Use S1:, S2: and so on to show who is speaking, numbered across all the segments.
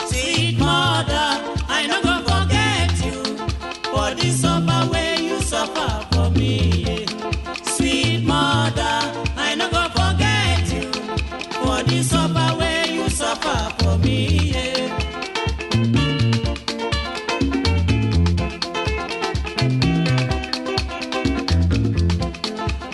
S1: Sweet mother, I no go forget you for the suffer where you suffer for me. Sweet mother, I no go forget you for the suffer where you suffer for me.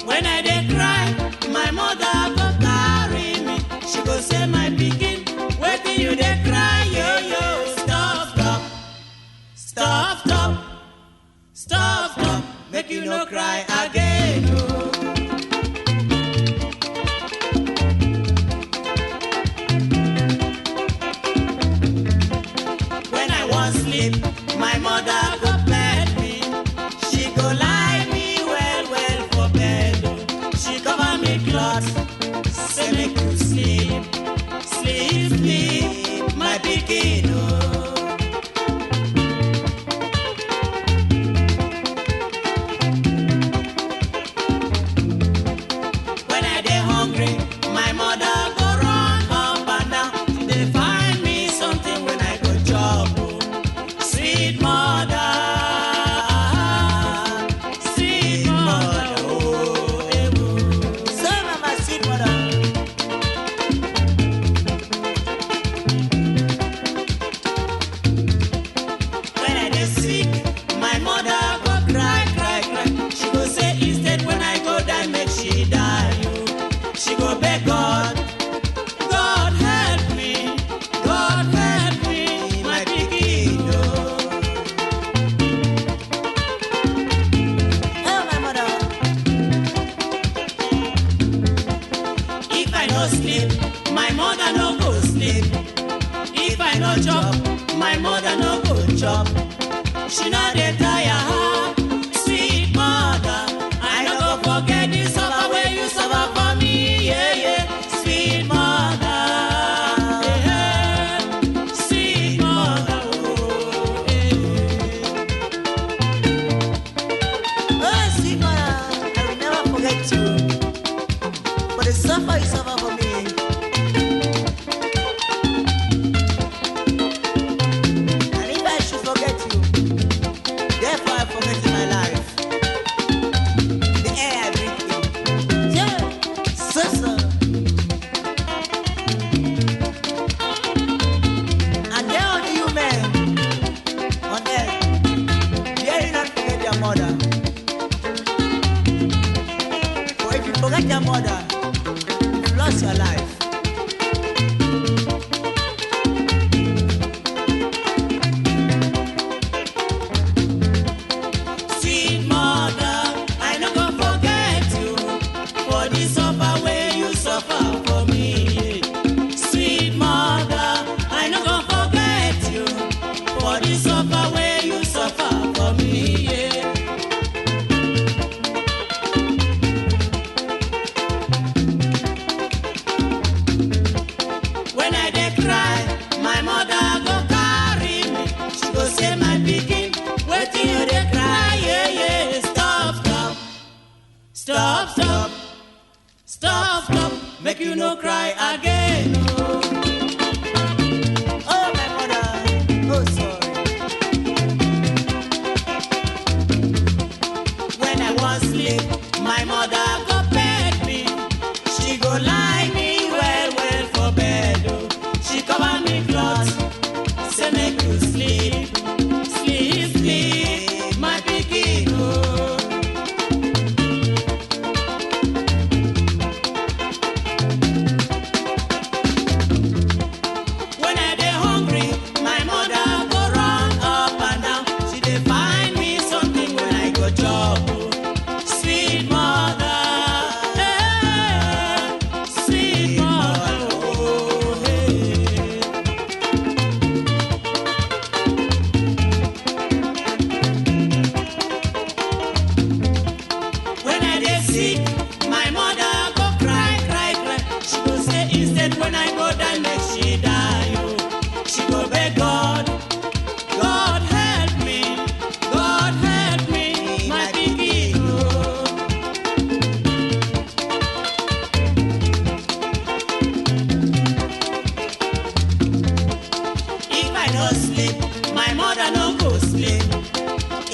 S1: When I dey cry, my mother go carry me. She go say, my pikin, wetin you dey cry, yo yo? Stop, stop, stop, stop, stop, stop. Make you no cry again, oh. When I wan sleep, my mother go bed me. She go lie me well well for bed, oh. She cover me cloth, say make you sleep, sleep, sleep, my pikin, oh. When I dey hungry, my mother go run up and down. She dey find me something when I go chop, oh. Sweet mother, sweet mother, oh, eh, oh. So mama, sweet mother. When I dey sick, my mother go cry, cry, cry. She go say instead when I go die, make she die, oh. She go beg God, God help me, my pikin, oh. Oh, my mother. If I no sleep, my mother no go sleep. If I no chop, my mother no go chop. She no dey tire, sweet mother. I no go forget the suffer where you suffer for me, yeah, yeah. Sweet mother, yeah, sweet mother, oh, yeah. Oh, sweet mother, I will never forget you for the suffer you suffer for me. And if I should forget you, therefore I forget my life. The air I breathe in. Yeah, so. And there are you men on earth, dare you not forget your mother. For if you forget your mother, you've lost your life. Sweet mother, I no go forget you for the suffer where you suffer for me. Sweet mother, I no go forget you for the suffer where you suffer for me. When I dey cry, my mother go carry me. She go say, my pikin, wetin you dey cry, yeah, yeah. Stop, stop, stop, stop, stop, stop. Make you no cry again, oh. Oh, my mother, oh, sorry. When I wan sleep, my mother go beg me. She go lie me well well for bed, oh. She cover me cloth, say make you sleep, sleep, sleep, my pikin, oh. no sleep, my mother no go sleep.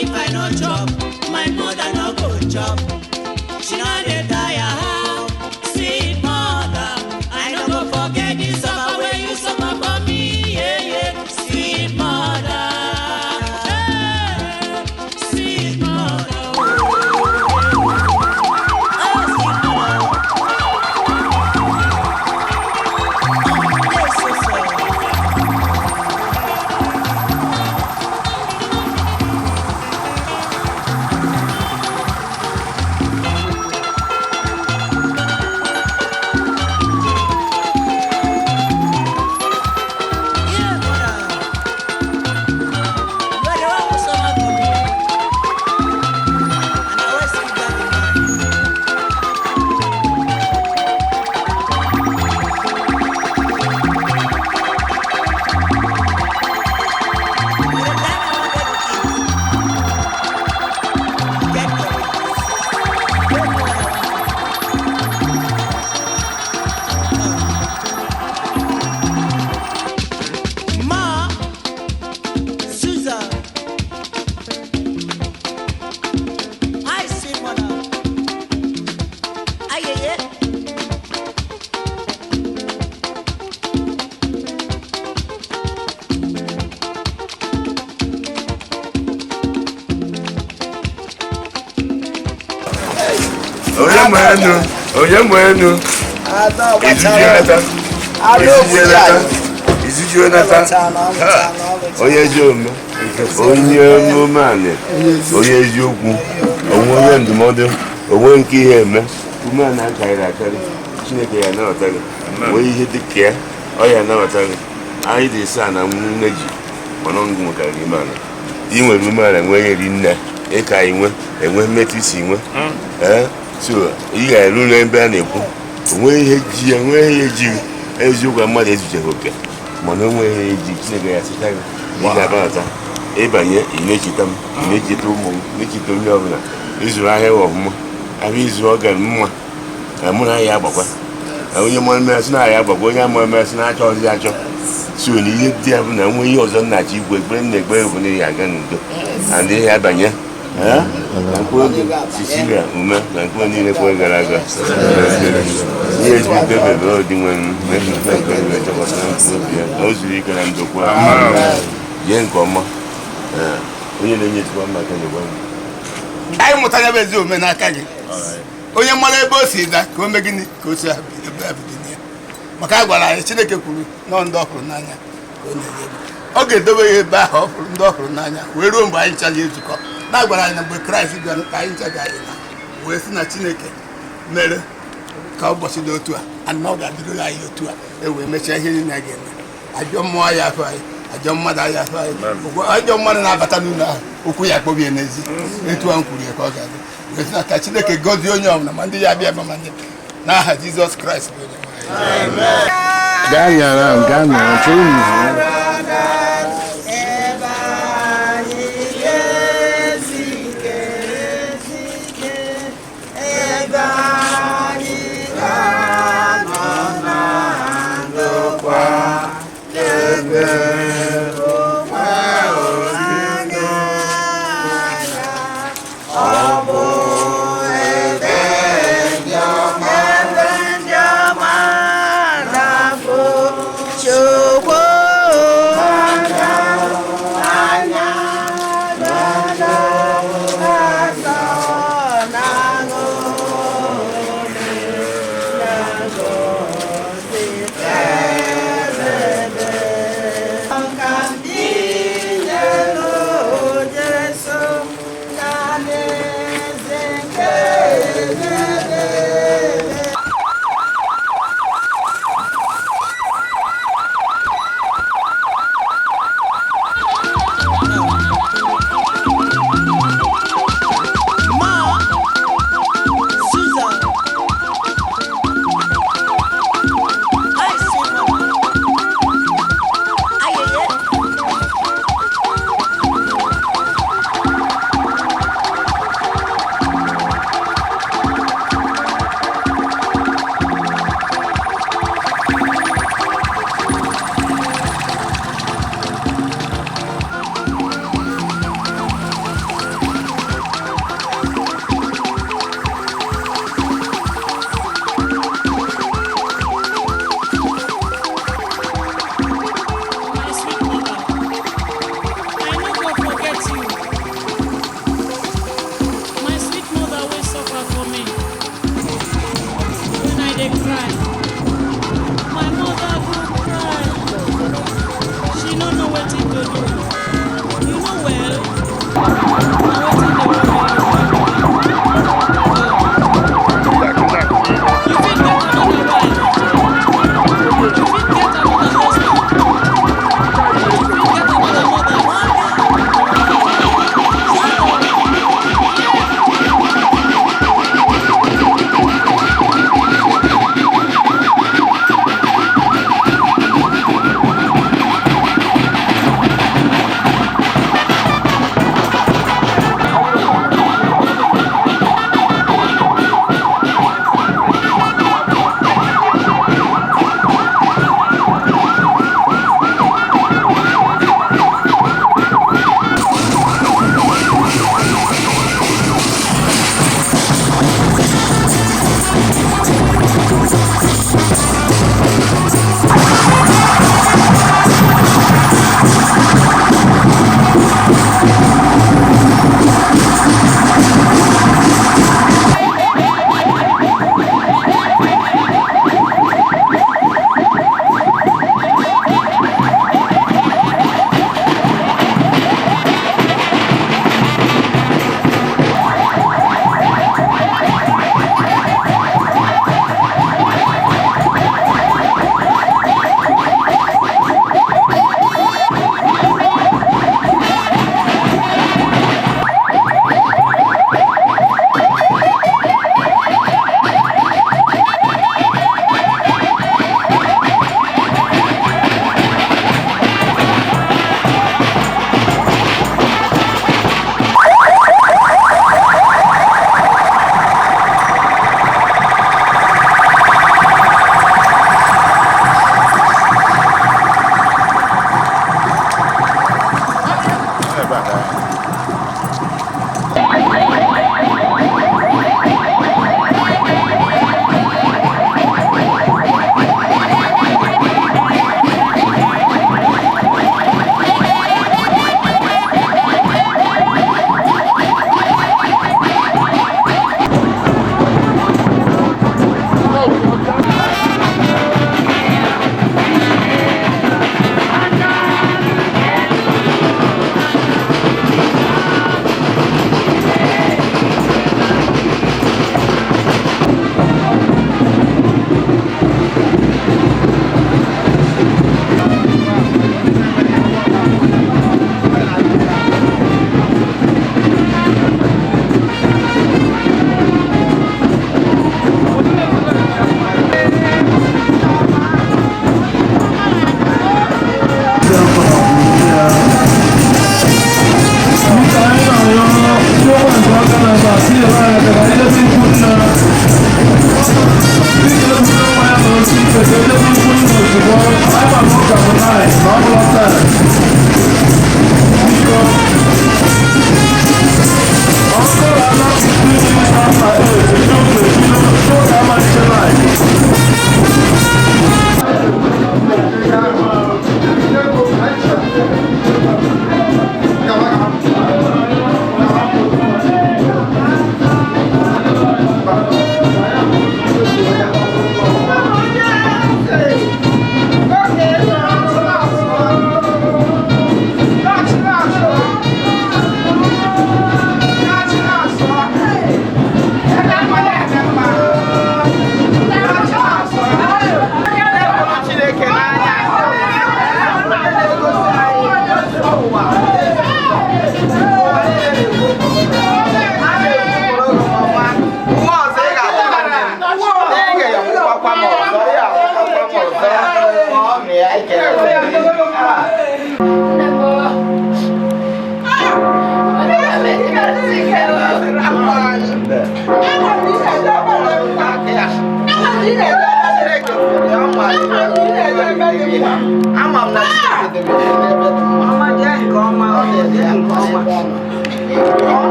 S1: If I no chop, my mother no go chop. She no dey tire how, sweet mother. I no go forget the suffer where you suffer for me, yeah, yeah. Sweet mother, hey, sweet mother, oh, sweet mother. Yes, so, so. Yeah, mother. You are the one who suffer for me, and I always keep that in mind. By the time I wanted to eat, get your don't know what I want. Ma, Susan, I see mother. Aye, aye, aye.
S2: Onye mwenu Izuju nata onye ezi omume onye omume onye eziokwu onwe ndụmọdụ onwe nke ihe eme ume a na-akarịrị akarị Chineke ya anabata gị nwee ihe dịka ya ọ ya anabata gị anyị dị saa na nne ji mana ọngụ nwekarị ime ala ị nwere umeala nwee ihe ri nne ịka enwe mmetụ isi nwe so ị ga-eru n'ebe a na-ekwu onwe ihe ji ya nwee ihe ejighị eziokwu mmadụ ezucheghị oke mana o nweghị ihe eji Chineke ya sịta gị ị ga-abata ịbanye ị na-echeta m ị na-echeta ụmụ m na-echeta onye ọbụla ịzụrụ ahịa ọfụma ahịa ịzụ ọga mma na mụ na ahịa agbakwa na onye mụrụ mmesị na ahịa agbakwa onye amụrụ mmesị na-achọ ọzọ achọ so na ihe dị ya bụ na nwe ihe ọzọ nna-achọ igwe ekpere nna ekpere bụ na ihe aga n'udo na ndị ihe abanye na mkpụrụ Cecilia Umeh na mkpụrụ niile kwe gara aga ihe ezigbo bebe ọ dị nwere mmepe nke niile chọkwasịra mkpụrụ obi ya na o zuru ike na ndokwa ihe nke ọma onye na-enye ezigbo mmaka na-egwa m
S3: anyị mụtara ebe ezi omume n'aka gị onye mara ebe o si da ka o mee gịnị ka o si ebe a bido ya maka a gwara anyị Chineke kwuru nọọ ndị ọ hụrụ n'anya ka o na-enye ego ọ ga-edobe ya ebe ahụ ndị ọ hụrụ n'anya wee ruo mgbe anyị ncha ya ezukọ na-agwara anyị na mgbe Kraịst bịara ka anyị ncha ga-anyị na wee sị na Chineke mere ka ụbọchị dị otu a na ọ ga-adịrị anyị otu a e wee mechaa ihe niile a ga-eme ajọ mmụọ ya afọ anyị ajọ mmadụ anyị afọ anyị ajọ mmadụ na-abata n'ụlọ ahụ okwu ya akpọbie n'ezi etu a m kwuru ya ka ọ ga-adị wee sị na ka Chineke gọzie onye ọbụla ma ndị ya abịa ma ndị n'aha Jizọs Kraịst bụ onye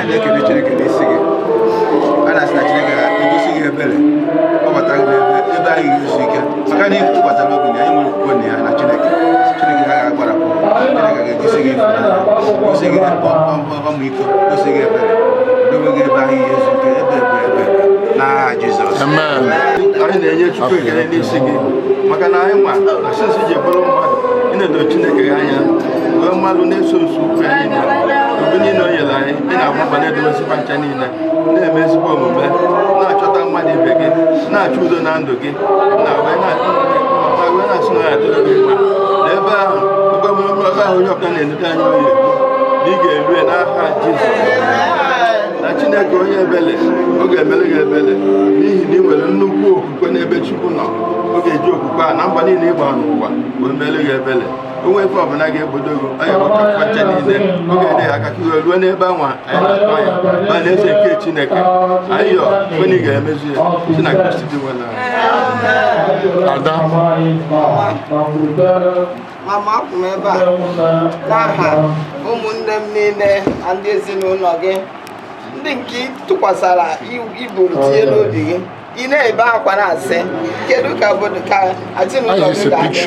S4: na-ekele Chineke n'isi gị a na-asị na Chineke ga-egosi gị ebere ọ bata gị ebe anyị ga-ezu ike maka na ibu gbasara obi na anyị nwere okwukwe na ya na Chineke ga-agbarapụ Chineke ga-egosi gị ịfụnanya gosi gị ọmịiko gosi gị ebere dobe gị ebe anyị ga-ezu ike ebe n'aha Jizọs anyị na-enye Chukwu ekele n'isi gị maka na anyị nwa na sinsi ji bụrụ mmadụ ịna-edo Chineke gị anya wee mmadụ na-eso nso ukwu ya niile obi niile o nyere anyị ị na-agbaba na-edowezikwa ncha niile na-eme ezigbo omume na-achọta mmadụ ibe gị na-achọ udo na ndụ gị na wee na-asị na ya dịrị gị mma na ebe ahụ onye ọbụla na-enete anya oyi na ị ga-eru ya n'aha Jizọs na Chineke onye ebele ọ ga-emere gị ebele n'ihi na ị nwere nnukwu okwukwe n'ebe Chukwu nọ ọ ga-eji okwukwe a na mba niile ịgba n'ụwa wee mere gị ebele onwe ife ọbụla ga-egbodo gị anyị gbakọkwa nche niile ọ ga-ede ya aka ka iwe ruo n'ebe anwa anyị na-atọ anya ma na-eze nke Chineke anyị yọ kwenye ga-emezu ya si na Kristi dị nwere
S5: Ada
S6: mama akwụ m ebe a n'aha ụmụnne m niile na ndị ezinụlọ gị ndị nke ị tụkwasara iburu tinye n'obi gị ị na-ebe akwa na-asị kedu ka ezinụlọ gị ga-adị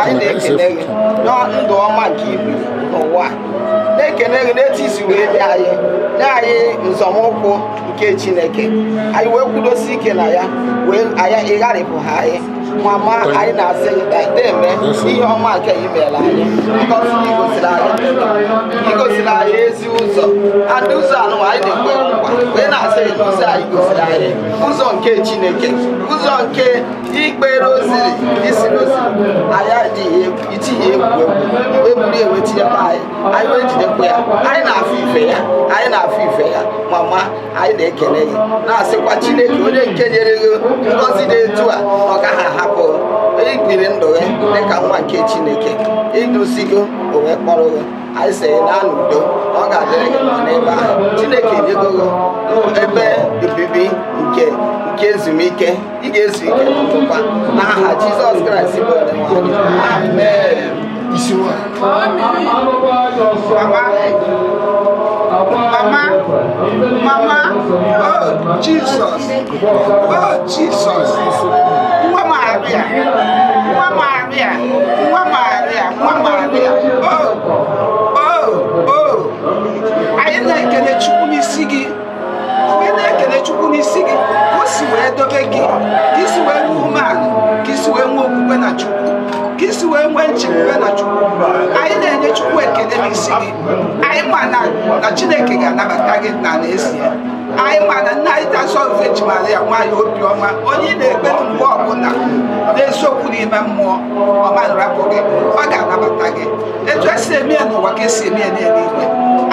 S6: anyị na-ekele gị ndụ ọma nke ibu n'ụwa na-ekele gị n'etu isi wee nye anyị nzọmụkwụ nke Chineke anyị wee kwudosi ike na ya wee ịgharịpụ ha anyị mama anyị na-asị gị na-eme ihe ọma nke imeela anyị ngọzi igosiri anyị ezi ụzọ ndị ụzọ anụwa anyị na-ekwe nkwa wee na-asị gị na ụzọ anyị gosiri anyị ụzọ nke Chineke ụzọ nke ikpere oziri isi n'oziri anyị itinye egwu wee buru ewe tinyekwa anyị wee jidekwa ya anyị na-afụ ife ya mama anyị na-ekele gị na-asịkwa Chineke onye nke nyere gị ngọzi dị etu a ọ gaghị ahapụ ibiri ndụ gị dịka nwa nke Chineke idusigo o wee kpọrọ gị anyị sị na n'udo ọ ga-adịrị gị mma n'ebe ahụ Chineke nyego gị ebe obibi nke ezumike ị ga-ezu ike n'ụtụkwa n'aha Jizọs Kraịst bụ Onyenwe anyị. Amen. Mama, oh Jesus, Nwa Maria, anyị na-ekele Chukwu n'isi gị ka o si wee dobe gị ka isi wee nwee umeala ka isi wee nwee okwukwe na Chukwu ka isi wee nwee nchekwube na Chukwu anyị na-enye Chukwu ekele n'isi gị anyị ma na Chineke ga-anabata gị na n'ezie anyị ma na nna anyị tasọ Virgin Maria nwaanyị obiọma onye na-ekpe mgbe ọbụla n'eziokwu n'ime mmụọ ọma nrapụ gị ọ ga-anabata gị etu esi eme ya n'ụwa ka esi eme ya n'eluigwe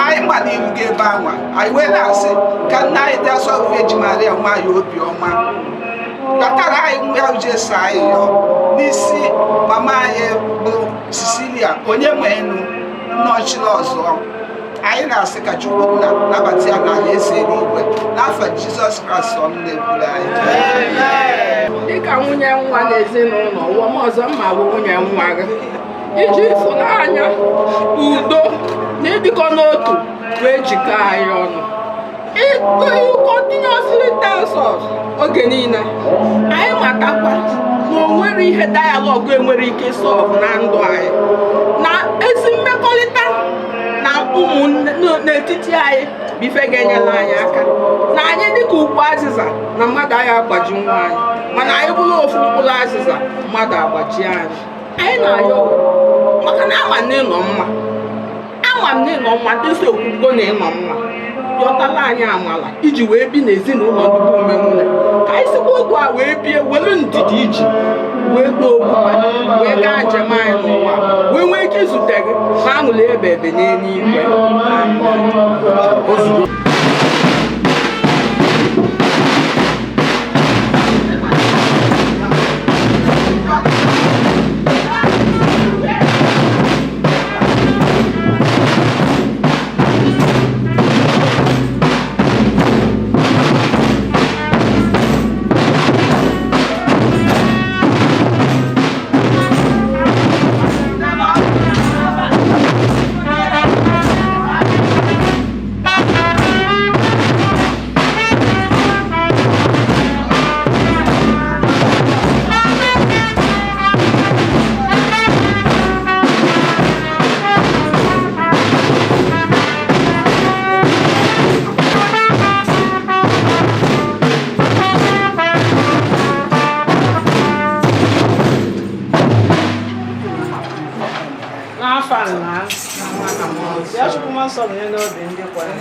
S6: anyị ma na iru gị ebe anwa anyị wee na-asị ka nna anyị tasọ Virgin Maria nwaanyị obiọma gatara anyị ya ujesa anyị yọ n'isi mama anyị bụ Cecilia onye nwe enu nnọchiri ọzọ anyị na-asị ka Chukwu nabata ya n'ala eze eluigwe n'afọ Jizọs Kraịst ọnụ na-ekwuru anyị
S7: dịka nwunye nwa n'ezinụlọ ụwa m ọzọ mma bụ nwunye nwa gị iji ịfụnanya udo na ịdịkọ n'otu wee jikọọ anyị ọnụ continuously tells us oge niile anyị matakwa na o nwere ihe dialogue enwere ike ịsọlvụ na ndụ anyị na ezi mmekọrịta na ụmụnne n'etiti anyị bụ ife ga-enyere anyị aka na anyị dịka ukwu azịza na mmadụ anyị agbaji nwa anyị mana anyị bụrụ ofu mkpụrụ azịza mmadụ agbaji anyị na-ayọ maka na ama m na ịnọ mma dịsị okwukwo na ịnọ mma yọtala anyị amala iji wee bi n'ezinụlọ dịbụ umenwune ka anyị sikwa otu a wee bie were ndidi iji wee kpoo okwukwe wee gaa njem anyị n'ụwa wee nwee ike izute gị ma aṅụrị ebe n'eluigwe.
S8: n'afa nna na nwa na mmụọ nsọ. Ya Chukwu mmụọ nsọ nọnye n'obi ndị kwere.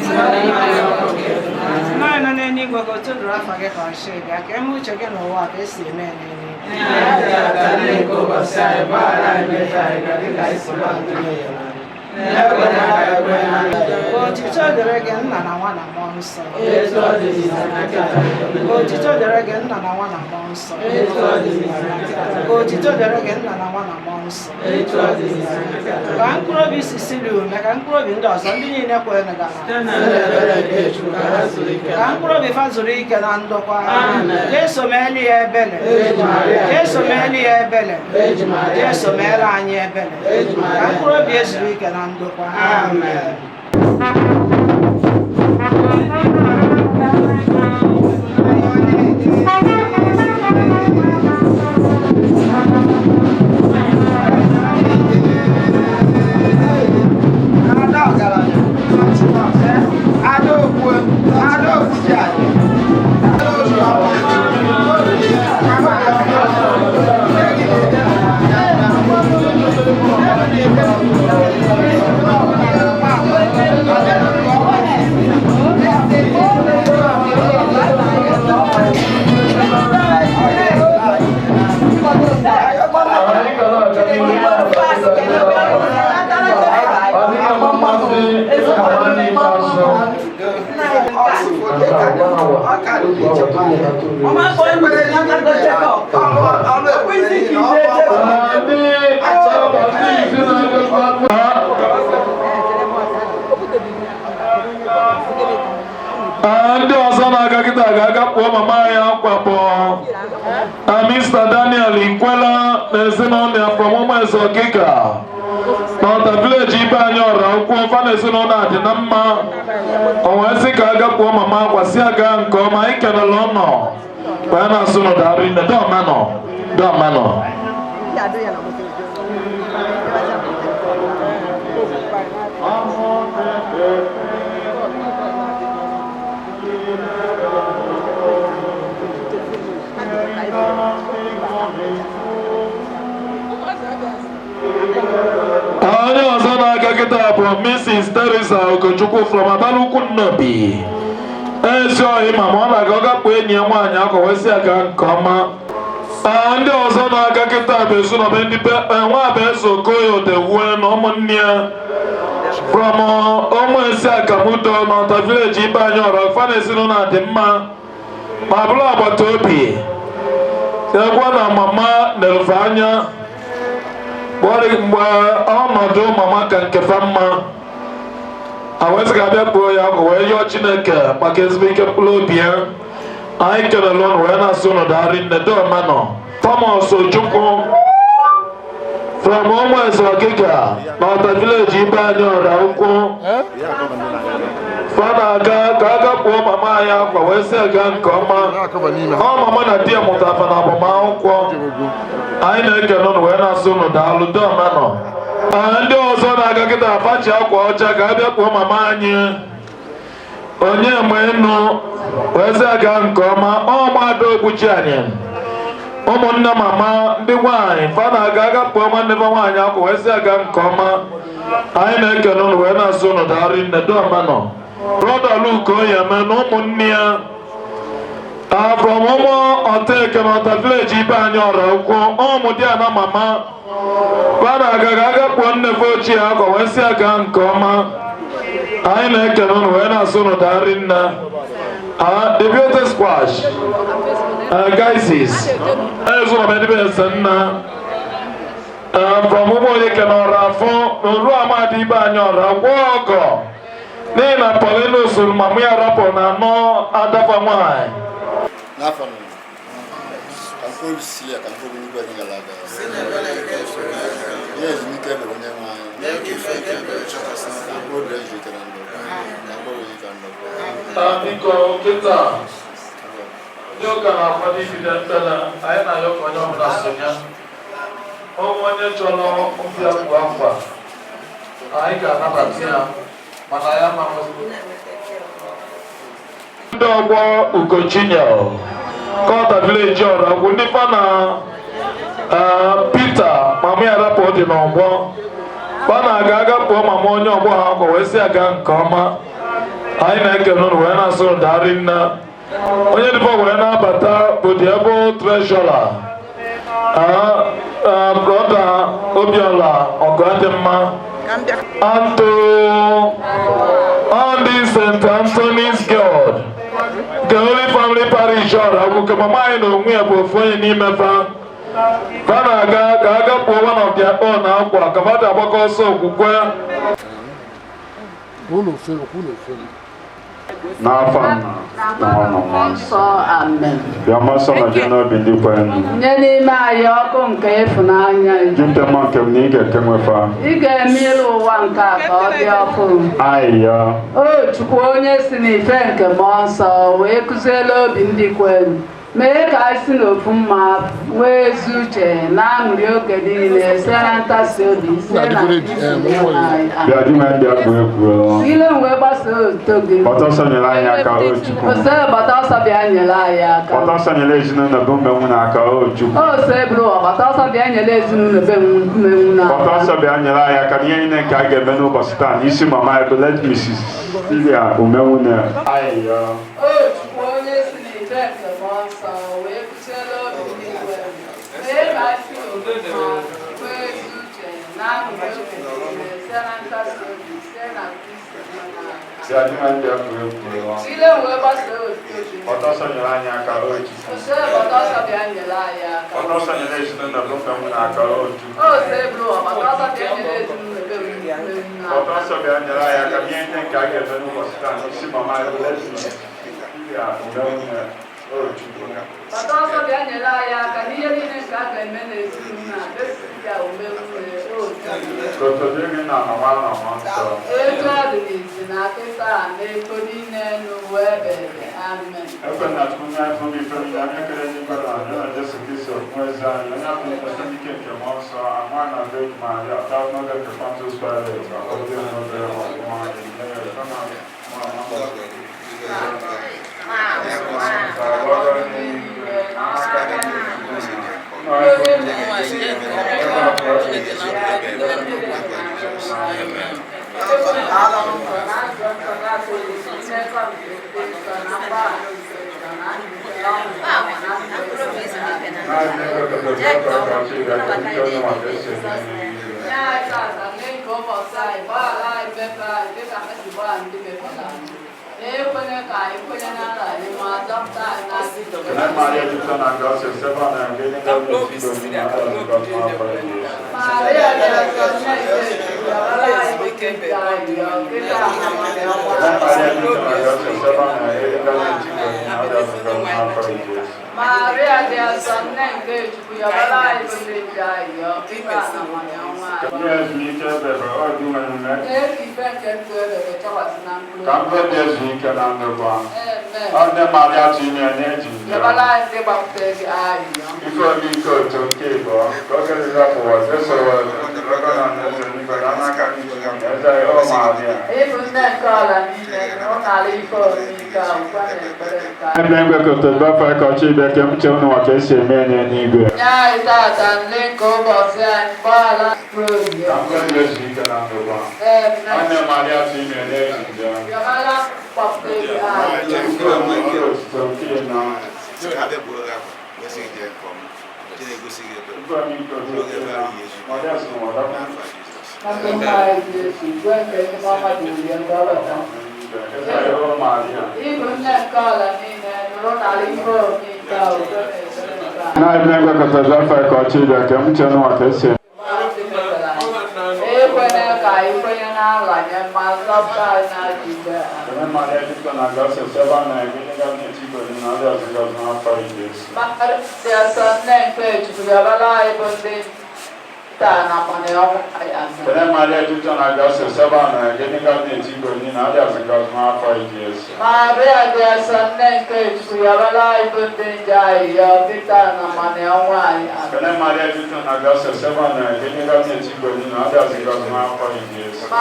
S8: Nna anyị nọ n'eluigwe ka otu dụrụ afa gị ka ọchị gị ka eme uche gị n'ụwa ka esi eme n'eluigwe. Otito dịrị gị nna na nwa na mmụọ nsọ. Otito dịrị gị nna na nwa na mmụọ nsọ. Otito dịrị gị nna na nwa na mmụọ nsọ. Ka mkpụrụ obi Cecilia Umeh, ka mkpụrụ obi ndị ọzọ ndị niile kwere na gara. Ka mkpụrụ obi fa zuru ike na ndokwa. Jesu meeli ya ebele. Jesu meeli ya ebele. Jesu meela anyị ebele. Ka mkpụrụ obi ezuru ike na ndokwa. Amen.
S5: Ndị ọzọ na-aga kịta ga-aga kpụọ mama ya kwakpọ Mr. Daniel Ikwela na ezinụlọ ya from Umeh Okika na Otta village ibe anyị Oraukwu fa na ezinụlọ a dị na mma. O wee sị ka aga kpụọ mama kwasị aga nke ọma ikenele ụnọ wee na-asụ n'ụdarị nne dọmanọ onye ọzọ na-aga kịta bụ Mrs. Teresa Okochukwu from Abalukwu Nnobi. Ezi ohi mama ọ na-aga ọ gakpụ enyi ya nwaanyị akọwesị aga nke ọma. Ndị ọzọ na-aga kịta bụ ezinụlọ ndị nwa Eze Okoye Odewue na ụmụnne ya from Ụmụesi Akamudo na Otta village ibe anyị Oraukwu. Fa na ezinụlọ dị mma ma bụrụ agbata obi. Ekwa na mama na-erufe anya mgbe ọnọdụ mama ka nke fa mma awezi ga-abịa kpuo ya ọkụ wee yọọ Chineke maka ezigbo ike mkpụrụ obi ya. Anyị kelele ụnụ wee na-asụ ụnụ darị nne dọmanọ Thomas Ojukwu from Umeh Okika na Otta village ibe anyị Oraukwu. Fa na-aga ka aga kpuo mama ya akwa wee si aga nke ọma. Ọ mama na di ya mụtafa na agbamakwụkwọ. Anyị na-ekele ụnụ wee na-asụ ụnụ daalụ dọmanọ. Ndị ọzọ na-aga kịta afachi akwa ọcha ka abịa kpuo mama anyị onye menu wee si aga nke ọma. Ọgbada ogbuchi anyị ụmụnne mama ndị nwaanyị fa na-aga aga kpuo nwanne fa nwaanyị akwa wee si aga nke ọma. Anyị na-ekele ụnụ wee na-asụ ụnụ daalụ nne dọmanọ. Brother Luke Oyeme na ụmụnne ya from Otta na Otta village ibe anyị Oraukwu. Ụmụ di ya na mama fa na-aga aga kpuo nne fe ochie akwa wee si aga nke ọma. Anyị na-ekele ụnụ wee na-asụ ụnụ darị nne. The beauty squash guys from Umuoyeke na Oraufụ na Oluamadi ibe anyị Oraukwu ọgọ n'ihi na Paulinus mama ya rapụ na anọ adafa nwanyị.
S9: N'afọ nọ ka mkpụrụ Cecilia ka mkpụrụ n'igwe dị ngalaga ihe ezumike bụ onye nwe anyị ka mkpụrụ dị ezumike na ndụ ka mkpụrụ yi ka ndụ.
S5: Biko kịta ndị ụka na-akwado ibido mpele anyị na-ayọ ka onye ọbụla sonye. Onye chọrọ mbịa bụ akwa anyị ga-anabata ya mana ya ma ndị ọgbọ Ugochinya Otta village Oraukwu ndị fa na Peter mama ya rapụ dị n'ọgbọ fa na-aga kpọọ mama onye ọgbọ ha akwa wee si aga nke ọma. Anyị na-ekene unu wee na-asụ darị nna. Onye dịbọ wee na-abata bụ the able treasurer. Brother Obiola Ogadimma. And on this St. Anthony's God, the Holy Family Parish Oraukwu, ka mama anyị na onwe ya bụ ofu onye n'ime fa. Fa na-aga ka aga kpụọ one of their own akwa ka fada agbakọ ọsọ okwukwe.
S10: N'afọ na mmụọ nsọ, amen. Bịa mmụọ na gị n'obi ndị kwenu. Nye n'ime anyị ọkụ nke ịfụnanya. Jupụta mmụọ nke m na ị ga-eke nwefa. Ị ga-eme ịlụ ụwa nke a ka ọ dị ọkụ. Ayịya. O Chukwu onye si n'ife nke mmụọ nsọ wee kụziela obi ndị kwenu. Mee ka anyị si n'ofu mma wee ezi uche na aṅụrị oge niile site na ntasi obi site na bịa dị ndị akpụ egwu ile wee gbasa otuto gị gbata ọsọ nyere anyị aka o Chukwu ose gbata ọsọ bịa nyere anyị aka gbata ọsọ nyere ezinụlọ bụ mmenwu na aka o Chukwu ose bụrụ gbata ọsọ bịa nyere ezinụlọ bụ mmenwu na aka gbata ọsọ bịa nyere anyị aka n'ihe niile nke a ga-eme n'ụbọchị taa n'isi mama Ebelet Mrs. Cecilia Umeh Nee ayịya o Chukwu onye si n'ife nke mmụọ nsọ wee kụziela obi ndị kwenu mee ka anyị si n'obi mma wee ezi uche na aṅụrị oge niile site na ntasi obi site na ile wee gbasa otuto ọtọsọ nyere anyị aka o Chukwu ose ọtọsọ bịa nyere anyị aka ọtọsọ nyere ezinụlọ bụ mmenwu na aka o Chukwu ose bụrụ ọtọsọ bịa nyere ezinụlọ bụ mmenwu na aka ọtọsọ bịa nyere anyị aka n'ihe ndị nke a ga-eme n'ụbọchị taa n'isi mama Ebelet Cecilia Umeh Nee o Chukwu ọtọsọ bịa nyere anyị aka n'ihe niile nke a ga-eme n'ezinụlọ a Cecilia Umeh Nee o Chukwu na mama na mmụọ nsọ etu ọ dị n'isi na akịta na ego niile n'ụwa ebere amen. Ekwena Chukwu nye afọ gị ife niile anyị ekele n'ikpe na anyị na Jesu Kristo nwa eze anyị onye afọ mkpesa ike nke mmụọ nsọ ama na Virgin Maria taa n'oge nke Pontius Pilate akọzie n'oge ọgwụgwọ anyị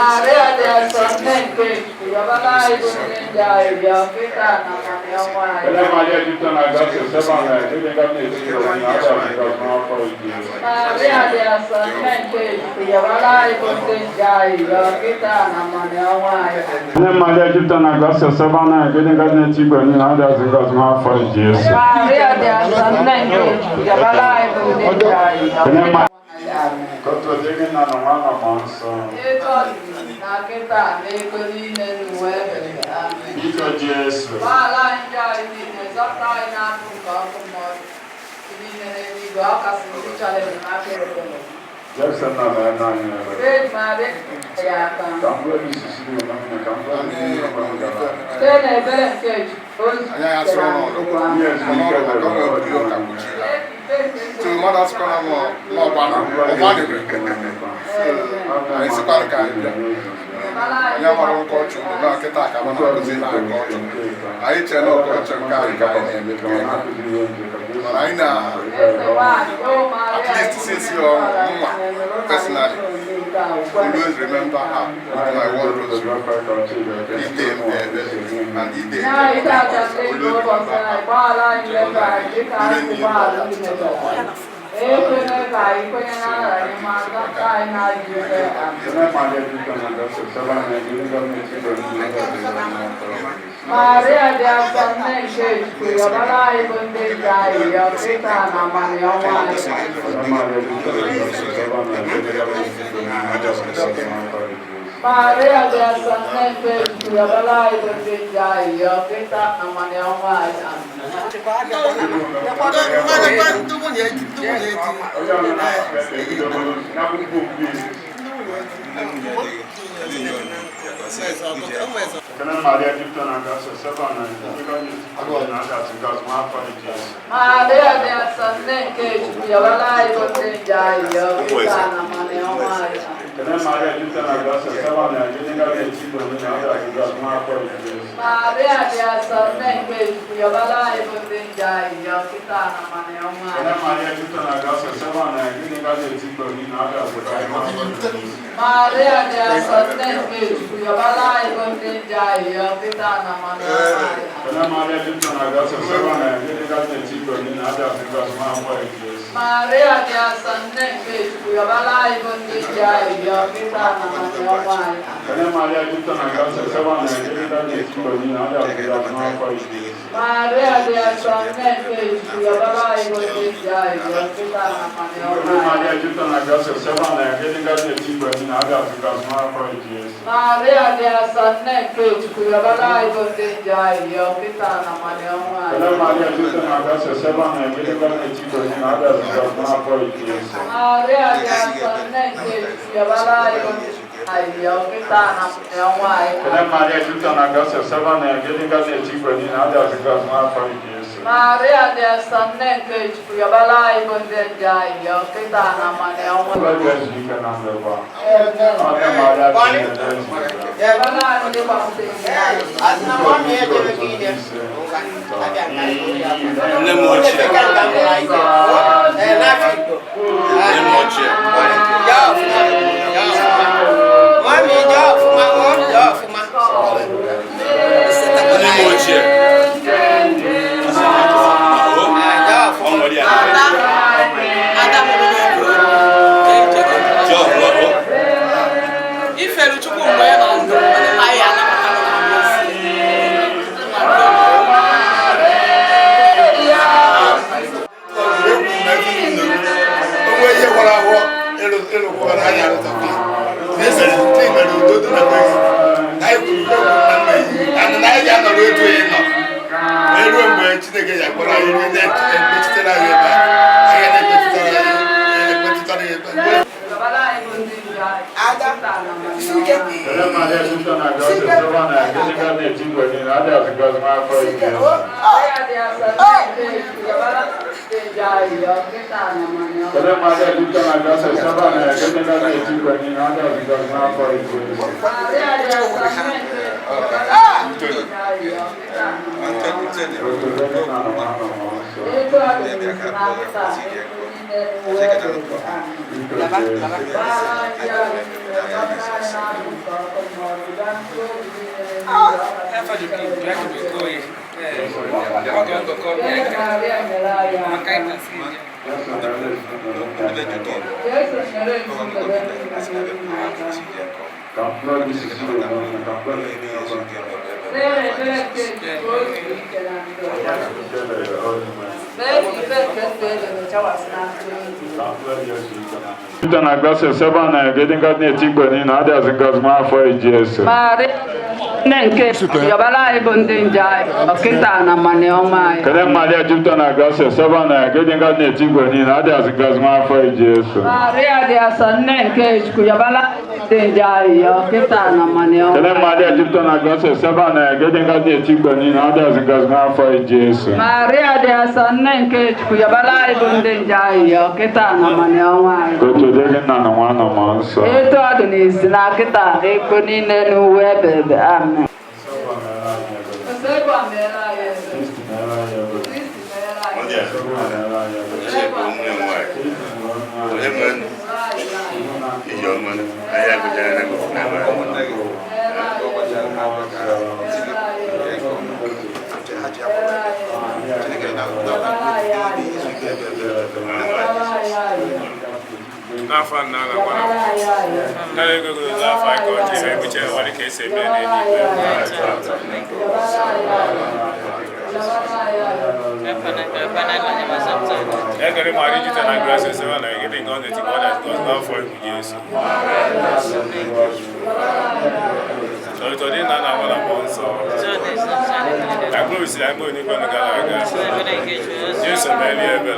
S10: Maria de Ezinne Cecilia Maria
S9: Always remember her with my one rosary.
S10: Maria de Asane, Kuyabala, even the guy, Yakita, Namani, Maria de Asane, Kuyabala, even the guy, Yakita, Namani, Maria de Asane, Kuyabala, even the guy, Yakita, Namani, Maria de Asane, Kuyabala, even the guy, Yakita, Maria de Asane, Kuyabala, even the guy, Yakita, Maria de Asane, Kuyabala, even the guy, Yakita, Maria de Asane, Kuyabala, even the guy, Maria de Asane, Kuyabala, even the guy, Yakita, Maria de Asane, Kuyabala, even the guy, Yakita,
S5: Na graça seba na getting got near Tigbani na others in God's man for Jesus.
S10: Nenke yabala ibundinja okita na mane omai.
S5: Kele Maria Jupiter na graça seba na getting got near Tigbani na others in God's man for Jesus.
S10: Maria dia sanenke yabala ibundinja okita na mane omai.
S5: Kele Maria Jupiter na graça seba na getting got near Tigbani na others in God's man for Jesus.
S10: Maria dia sanenke yabala ibundinja okita na mane omai.
S5: Today na na wana manso.
S10: Eto adoni sina kita ekoni nenu webebe amen.
S11: Nafa na la wana. Na lego go za fa ko ti se buche wali ke se me ne ni be. Egere mari jita na grace se wana giving on the God has God's love for you Jesus. So today na na wana bonso. Agbo si agbo ni kono gala ga. Yesu meli ebe.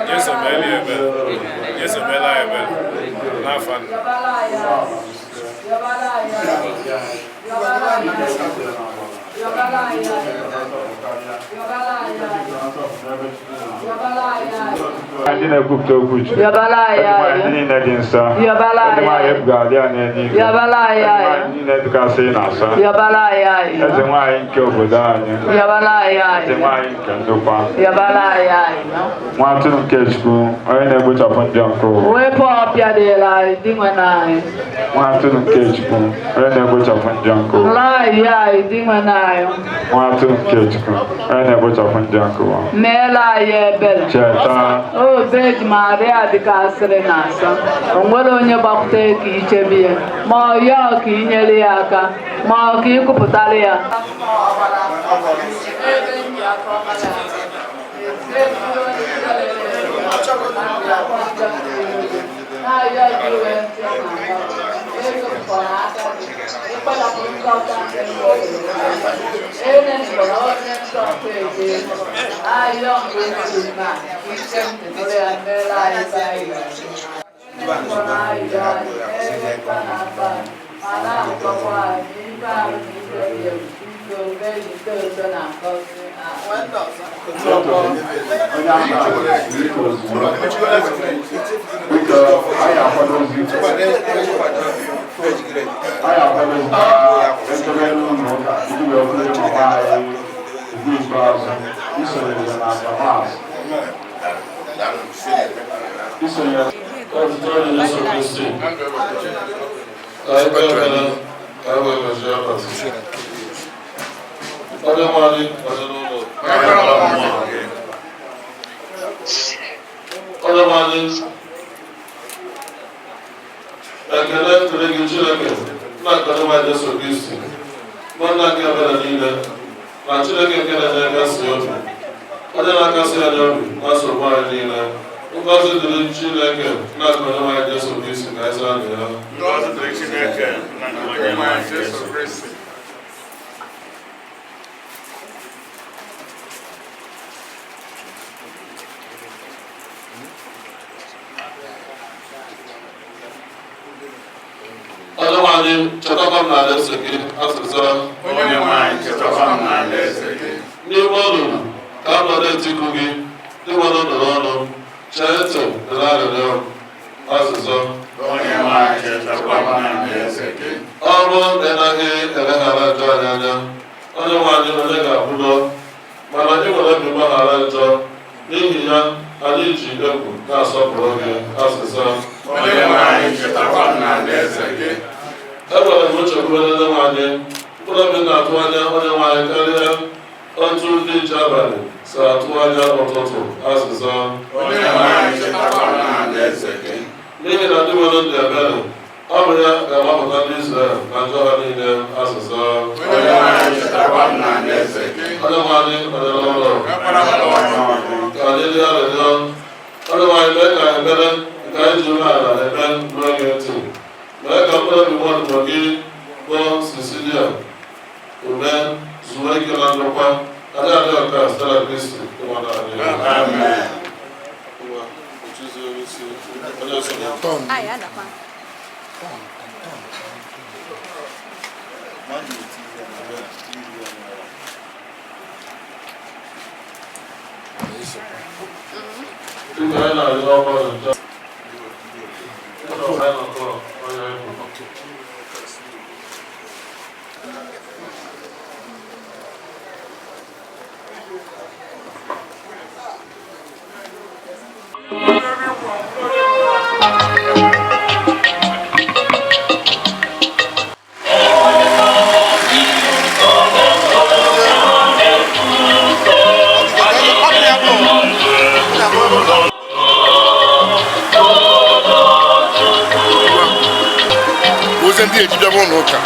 S11: Yesu meli ebe. Yesu mela ebe. Na fan.
S5: Adina kupto kuch.
S10: Yabalaya.
S5: Adina nadinsa.
S10: Yabalaya.
S5: Adima yebgali aneni.
S10: Yabalaya.
S5: Adina edukase nasa.
S10: Yabalaya.
S5: Adima inke obodanya.
S10: Yabalaya.
S5: Adima inke ndopa.
S10: Yabalaya.
S5: Mwatu nkechku. Oyene bucha ponjanko.
S10: Wepo apya de la dingwanai.
S5: Mwatu nkechku. Oyene bucha ponjanko.
S10: La ya dingwanai.
S5: Mwatu nkechku. Oyene bucha ponjanko.
S10: Mela yebel.
S5: Cheta.
S10: Oh, Beg Maria di Casre Nasa. Onwere onye gbapụta ka ichebie. Ma ya ka inyere ya aka. Ma ka ịkụpụtara ya.
S5: otu ndị nche abalị si atụ anya ụtụtụ azịza n'ihi na ndị nwere ndụ ebere ọ bụ ya ga-agbapụta ndị Izrel na njọ ha niile azịza onye nwe anyị ọdịla ụlọ ka anyị dị arịrịọ onye nwe anyị mee ka ebere nke anyị ji umeala ebe ruo gị ntị mee ka mkpụrụ obi mmadụ gị bụ Cecilia Umeh zuo ike na ndokwa adị adị ọka site na Kristi ịnwata anyị.
S9: Ndị ejibịa bụ n'ụka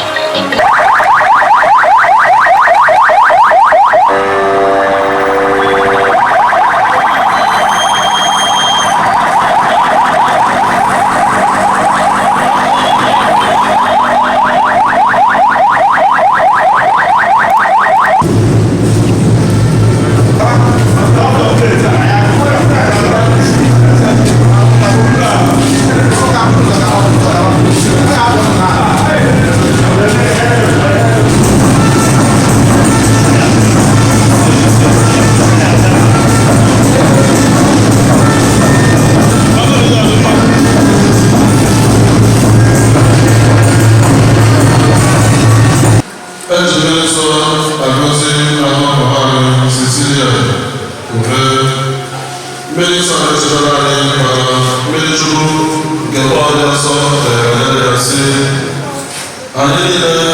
S5: Cecilia Umeh Nee Amen.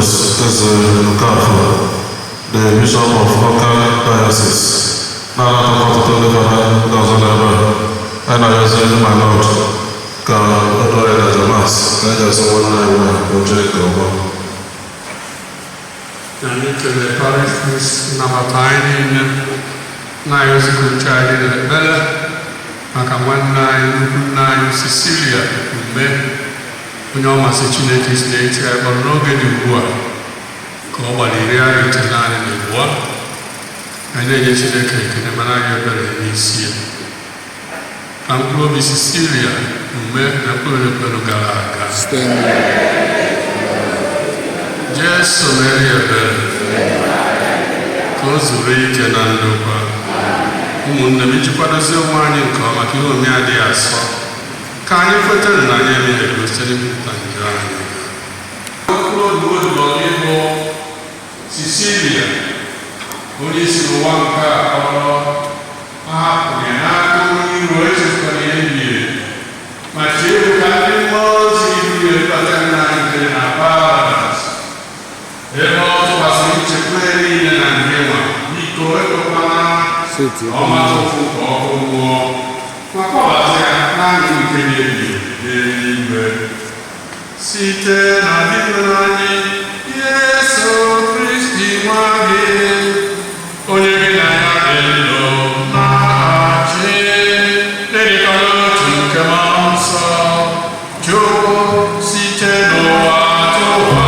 S12: Theophilus Okafo, the Bishop of Otta Diocese. Now that of the Father doesn't ever, and I just my Lord, God, Lord, the Mass, and just one night will take over.
S13: And to the parish priest number 9 na Ezinne Cecilia Umeh maka nwanne anyị Cecilia Umeh onye ọ masị Chineke si na-eti ya kpọrọ n'oge dị ugbu a ka ọ gbalịrị arịa ite naanị na abụọ anyị na-enye Chineke ekele mana anyị ebere n'isi ya ka mkpụrụ obi Cecilia Umeh na mkpụrụ ekpere gara aga Jesu mere ya ebere ka o zuru ike na ndokwa ụmụnne m iji kwadozie onwe anyị nke ọma ka ihe ome adịghị asọ ka anyị kwetara na anyị emeghị site n'ịpụta njọ anyị okpuru odibo ịbụ Cecilia onye si n'ụwa nke a kpọrọ ahapụrụ ya n'aka onye iro echefukwara ihe biri ma chee egwu ka ndị mmụọ ozi iru ya kpata nna anyị nke na Paradaịs ebe ọ tụkwasịrị nchekwa ya niile na ndị nwa biko ekwekwana ọmatụfụ ka ọkụ mmụọ ma kpọbata ya naanị nke na-ebi n'eluigwe site na dịbere anyị Yesu Kristi nwa gị onye gị na ya dị ndụ na-achị na-edikọrọ otu nke mmụọ nsọ Chukwu site n'ụwa tụwa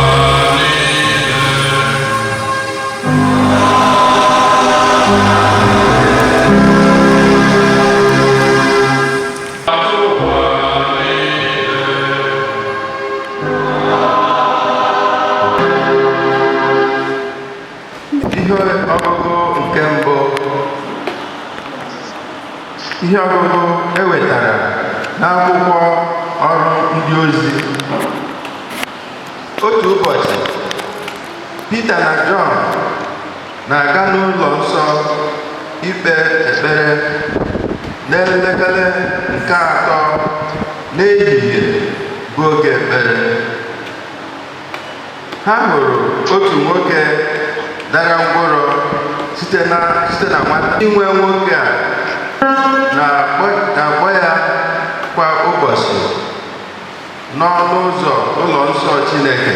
S4: ihe ọgụgụ ewetara n'akwụkwọ ọrụ ndị ozi. Otu ụbọchị Pita na Jọn na-aga n'ụlọ nsọ ikpe ekpere n'elekere nke 3 n'ehihie bụ oge ekpere. Ha hụrụ otu nwoke dara ngwụrọ site na nwata. Inwe nwoke a na-akpọ ya kwa ụbọchị n'ọnụ ụzọ ụlọ nsọ Chineke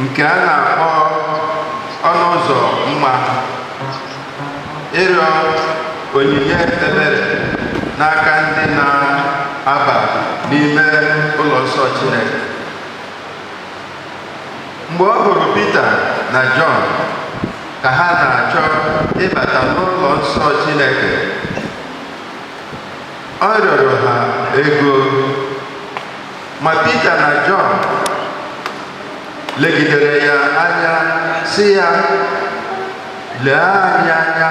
S4: nke a na-akpọ ọnụ ụzọ mma, ịrịọ onyinye ebere n'aka ndị na-aba n'ime ụlọ nsọ Chineke. Mgbe ọ hụrụ Pita na Jọn ka ha na-achọ ịbata n'ụlọ nsọ Chineke, ọ rịọrọ ha ego, ma Pita na Jọn legidere ya anya sị ya, lee anyị anya,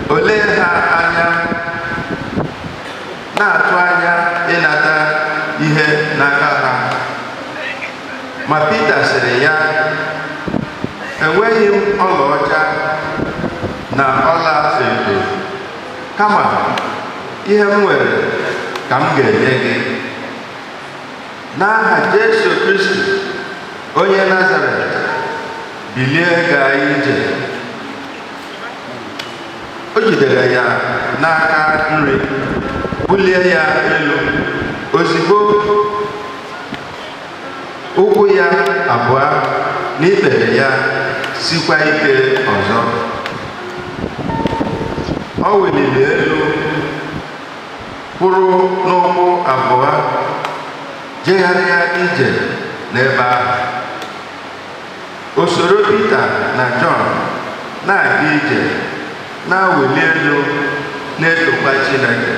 S4: olee ha anya, na-atụ anya ịnata ihe n'aka ha. Ma Pita sịrị ya, enweghị m ọlaọcha na ọla edo, kama ihe m nwere ka m ga-enye gị. N'aha Jesu Kristi onye Nazaret, bilie gaa ije. O jidere ya n'aka nri, bulie ya elu. Ozugbo ụkwụ ya abụọ na ikpere ya sikwa ike ọzọ. Ọ weliri elu, kwụrụ n'ụkwụ abụọ, jegharịa ije n'ebe ahụ. O soro Pita na Jọn na-aga ije, na-aweli elu, na-etokwa Chineke.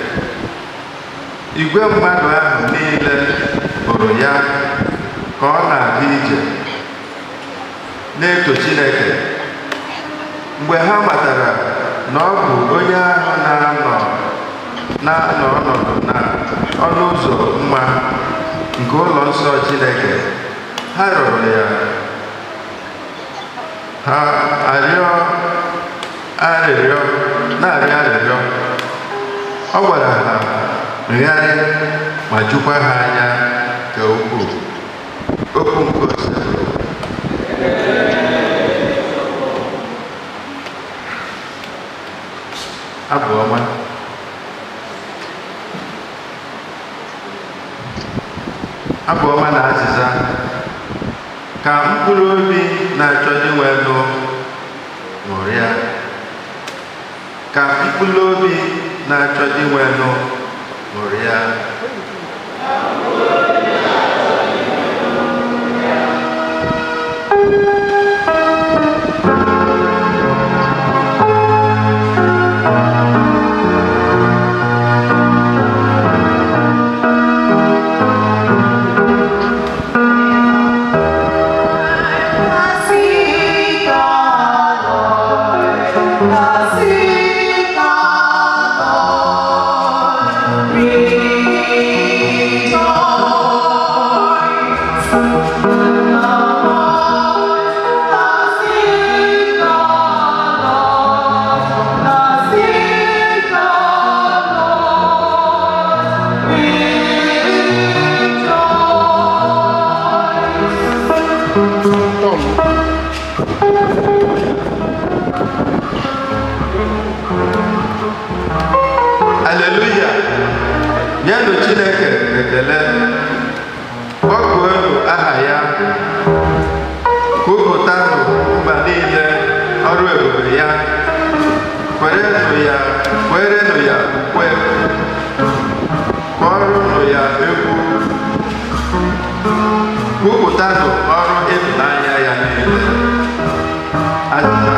S4: Igwe mmadụ ahụ niile hụrụ ya ka ọ na-aga ije na-eto Chineke. Mgbe ha matara na ọ bụ onye ahụ na-anọ ọnọdụ na ọnụ ụzọ mma nke ụlọ nsọ Chineke, ha rịọrọ ya, ha na-arịọ arịrịọ. Ọ gwara ha megharịa ma jukwa ha anya ka ukwuu. Okwu nke ose. Abụ ọma. Abụ ọma na azịza ka mkpụrụ obi na-achọ dị nwelu ṅụrịa. Ka mkpụrụ obi na-achọ dị nwelu ṅụrịa. Haleluya! Nyenụ Chineke ekele, kpọkuonụ aha ya, kwupụtanụ mba niile ọrụ ebube ya, kwerenụ ya ukwe, kpọrọnụ ya egwu, kwupụtanụ ọrụ ịhụnanya ya niile. Azịza.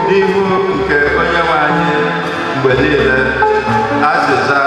S4: N'ihu nke onye nwe anyị mgbe niile. Azịza.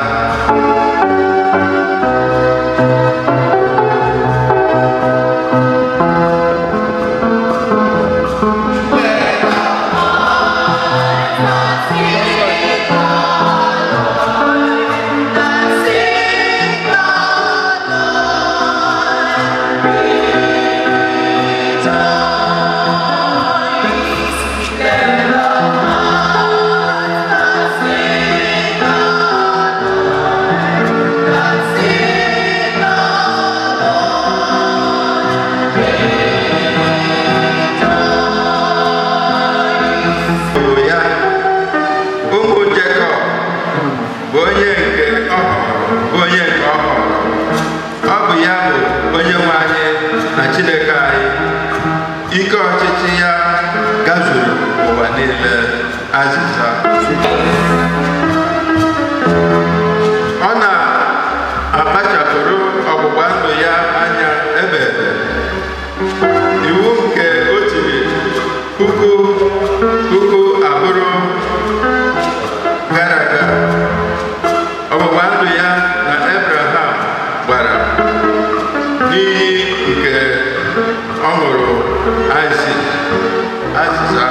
S4: Ike ọchịchị ya gazuru ụwa niile. Azịza. Ọ na-akpachapụrụ ọgbụgba ndụ ya anya ebe iwu nke o tiri puku abụrụ gara aga. Ọgbụgba ndụ ya na Abraham gbara n'ihi nke ọ hụrụ Isaac. Azịza.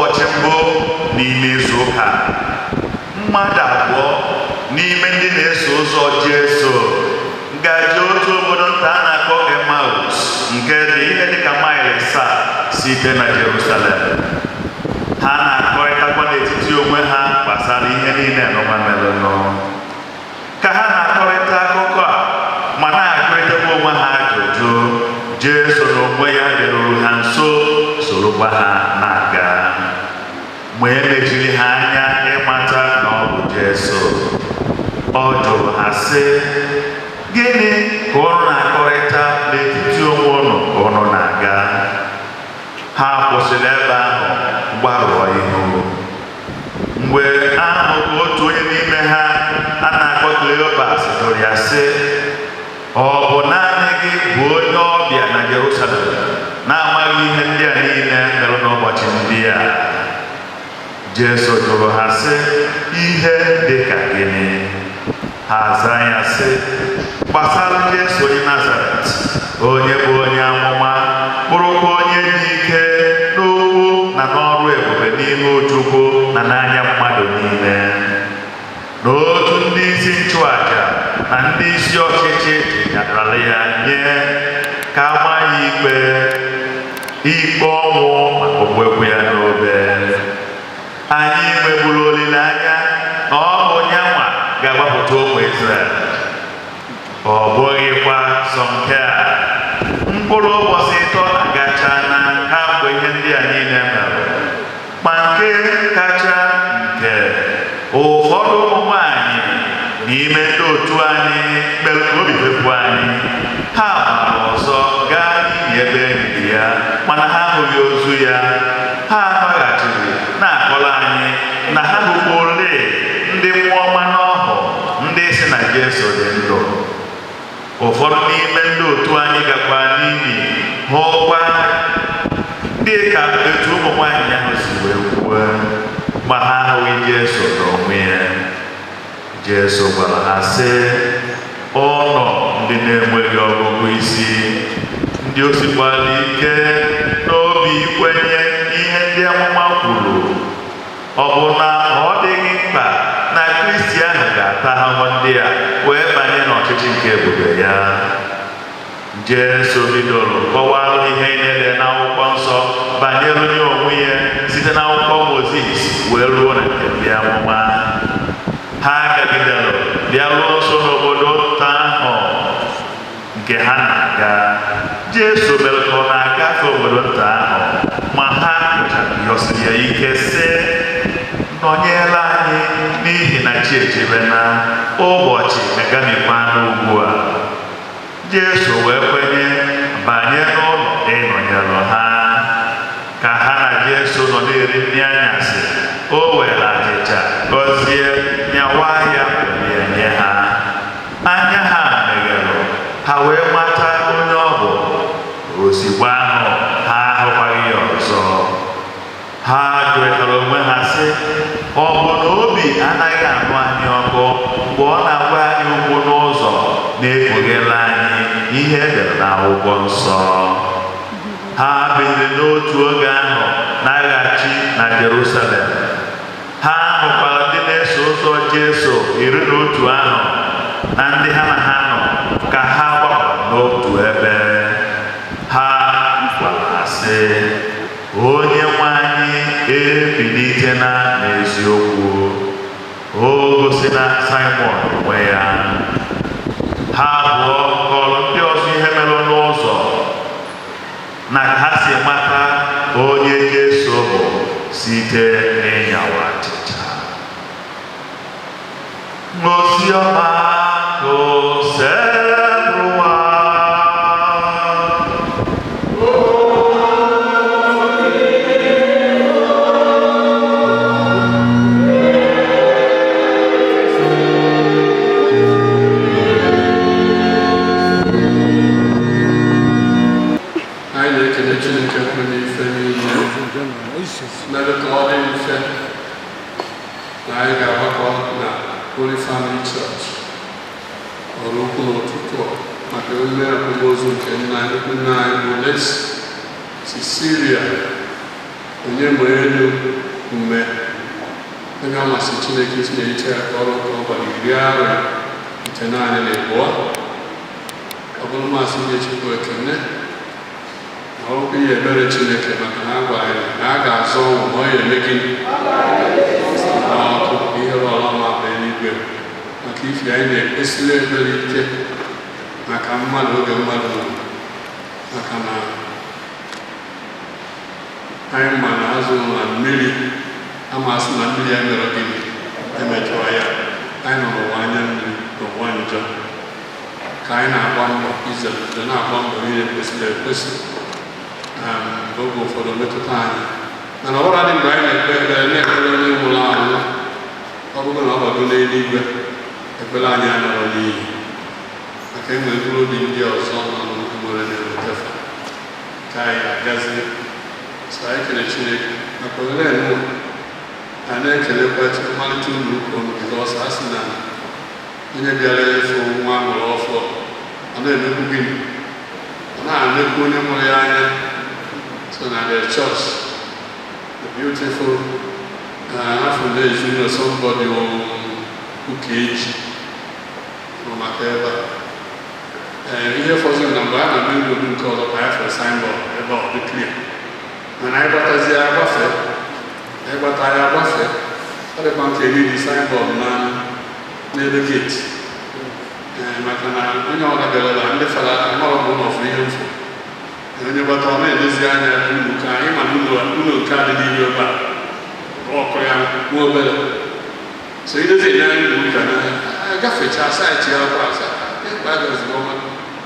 S14: ụbọchị mbụ n'ime izu ụka mmadụ abụọ n'ime ndị na-eso ụzọ Jesu gaje otu obodo nta a na-akpọ Emmaus nke dị ihe dịka maịlị 7 site na Jerusalem. Ha na-akọrịtakwa n'etiti onwe ha gbasara ihe niile n'ụwa merenụ. Ka ha na-akọrịta akụkọ a ma na-akọrịtakwa onwe ha ajụjụ, Jesu n'onwe ya bịaruru ha nso sorokwa ha na-aga. Mgbe e mechiri ha anya ịmata na ọ bụ Jesu, ọ jụrụ ha sị, gịnị ka unu na-akọrịta n'etiti onwe unu ka unu na-aga? Ha kwụsịrị ebe ahụ gbarụọ ihu. Mgbe ahụ ka otu onye n'ime ha a na-akpọ Kleopas jụrụ ya sị, ọ bụ naanị gị bụ onye ọbịa na Jerusalem na-amaghị ihe ndị a niile mere n'ụbọchị ndị a? Jesu jụrụ ha sị, ihe dị ka gịnị? Ha zaa ya sị, gbasara Jesu onye Nazaret, onye bụ onye amụma, bụrụkwa onye dị ike n'okwu na n'ọrụ ebube n'ihu Chukwu na n'anya mmadụ niile. N'otu ndị isi nchụaja na ndị isi ọchịchị jikọtara ya nye ka a maa ya ikpe ọnwụ maka ogbugbu ya n'obe. Anyị nweburu olileanya na ọ bụ Onyenwe ga-agbapụta ụmụ Izrel. Ọ bụghịkwa sọ nke a, mkpụrụ ụbọchị 3 agacha na kamgbe ihe ndị a niile mere. Ma nke kacha nke, ụfọdụ ụmụ nwanyị n'ime ndị otu anyị mere ka obi fepụ anyị. Ha gbara ọzọ gaa n'ihi ebe enyi ya, mana ha ahụghị ozu ya. Ha agbagachiri na-akọrọ anyị na ha bụkwa ole ndị mmụọ ọma n'ọhụ ndị si na Jesu dị ndụ. Ụfọdụ n'ime ndị otu anyị gakwa n'ihi hụkwa dị ka etu ụmụ nwanyị ahụ si wee kwuo, ma ha ahụghị Jesu n'onwe ya. Jesu gwara ha sị, ụnọ ndị na-enweghị ọgụgụ isi, ndị o sikwara ike n'obi ikwenye ihe ndị amụma kwuru, ọ bụ na ọ dịghị mkpa na Kristi ahụ ga-ata ahụhụ ndị a wee banye n'ọchịchị nke ebube ya? Jesu bidoro kọwara ihe niile n'akwụkwọ nsọ banyere onye onwe ya site n'akwụkwọ Mozis wee ruo na nke ndị amụma. Ha gagidere bịa ruo nso n'obodo nta ahụ nke ha na-aga. Jesu mere ka ọ na-agafe obodo nta ahụ, ma ha yọsiri ya ike sị, nọnyere anyị n'ihi na chi echebena, ụbọchị agamikwa n'ugbu a. Jesu wee kwenye banye n'ụlọ ịnọnyere ha. Ka ha na Jesu nọ na-eri nri anyasị, o were achịcha gọzie nyawa ya welie nye ha. Anya ha meghere, ha wee mata onye ọ bụ. Ozigbo ahụ ha ahụkwaghị ya ọzọ. Ha jụrịtara onwe ha sị, ọ bụ na obi anaghị anụ anyị ọkụ mgbe ọ na-agwa anyị okwu n'ụzọ na-ekpughere anyị ihe edere n'akwụkwọ nsọ? Ha biliri n'otu oge ahụ na-aghachi na Jerusalem. Ha hụkwara ndị na-eso ụzọ Jesu 11 ahụ na ndị ha na ha nọ ka ha gbakọ n'otu ebe. Ha gwara sị, Onyenwe anyị ebilitela n'eziokwu, o gosila Simon onwe ya. Ha abụọ kọrọ ndị ọzọ ihe mere n'ụzọ na ka ha si mata onye Jesu bụ site n'ịnyawa achịcha. Oziọma Kosebrụwa.
S13: Holy Family Church Oraukwu n'ụtụtụ maka emume akwamozu nke nna anyị bụ Cecilia onye elu ume onye amasị Chineke isi na-eche ya ka ọrụ nke ọbara 10 arọ ite naanị na ịbụọ ọ bụrụ masị nye Chukwu ekene na ọrụkwa ihe ebere Chineke maka na agwa anyị na a ga-azọ ọnwụ ma ọ ya eme gịnị ọkụ ihe ọlọma bụ eluigwe maka ife anyị na-ekpesiri ekpere ike maka mmadụ oge mmadụ nwụrụ maka na anyị ma na azụ na mmiri amasị na mmiri ya mere gịnị emetụrụ ya anyị nọ n'ụwa anya mmiri n'ụwa njọ ka anyị na-agba mbọ izere na-agba mbọ ihe kwesịrị ekwesị oge ụfọdụ metụta anyị mana ọ bụla dị mgbe anyị na-ekpe ekpere na-ekpere onye nwụrụ anwụ ọ bụrụ na ọ gbado n'eluigwe ekpere anyị anọrọ n'iyi maka enwere mkpụrụ obi ndị ọzọ nwere na-ewetefa ka anyị agazie so anyị kere Chineke maka ohere nwa a na-ekelekwa mmalite ụlọ ụka ọnụ bikọs a sị na onye bịara efu nwa mụrụ ọfọ ọ na-emekwu gịnị ọ na-emekwu onye mụrụ ya anya so na the church the beautiful afọ na-ezinụlọ somebody ụka eji maka ebe a ihe fọziri na mgbe a na-eme n'obodo nke ọzọ ka ya fere signboard ebe ọ dị clear mana anyị gbatazie agbafe ịgbata ya agbafe ọ dịkwa nke eri dị signboard n'ebe gate maka na onye ọ daberela ndị fara mara bụ ụlọ fụ ihe mfu onye gbata ọ na-edezi anya unu ka anyị ma ụlọ nke a dị n'ihu ebe a ọkụ ya nwa obere so idezi enye anyị uru ka na gafechaa saịtị ya kwa asa mgbe a gaziri ọma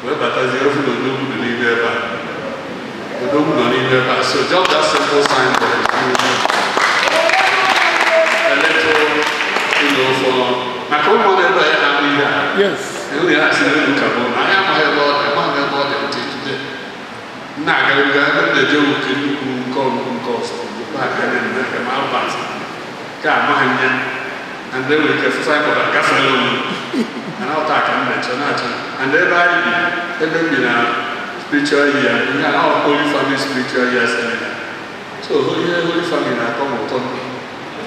S13: wee batazie ofu na odogwu dị n'ime ebe a odogwu nọ n'ime ebe a so just that simple sign maka ụmụ ebe ya ha bụ ihe a enwe ya si n'elu ka bụ na anyị amaghị ebe ọ dị amaghị ebe ọ dị ntị jide na-agaruga ebe m na-eje nwoke nnukwu nke ọgụgụ nke ọzọ ma Albert ka amaghị nye na ndị nwere ike fụsa ịkọta gafere onwe mana ọta ka m na-eche na-achọ and ebe anyị bi ebe m bi na spiritual year ihe a Holy Family Spiritual Year Seminar so ihe Holy Family na-akọ m ụtọ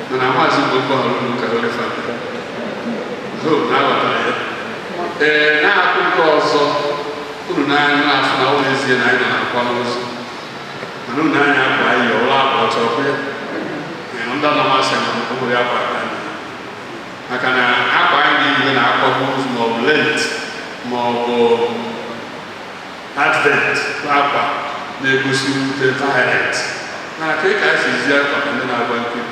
S13: mana amaghịzi mgbe mgbe ọrụ ụka Holy Family na-aghọtara ya na-akụ nke ọzọ unu n'anya na-afụ na ụlọ ezie na anyị na-akwa n'ozu mana unu n'anya akwa anyị ọrụ akwa ọchọ ọkụ ya ndị ọnọ masị na ụmụrụ ya akwa aka maka na akwa anyị na-eyiwe na akwa ozu maọbụ lent maọbụ advent akwa na-egosi wute violet mana ka ị ka anyị si zi akwa ndị na-agba nkiri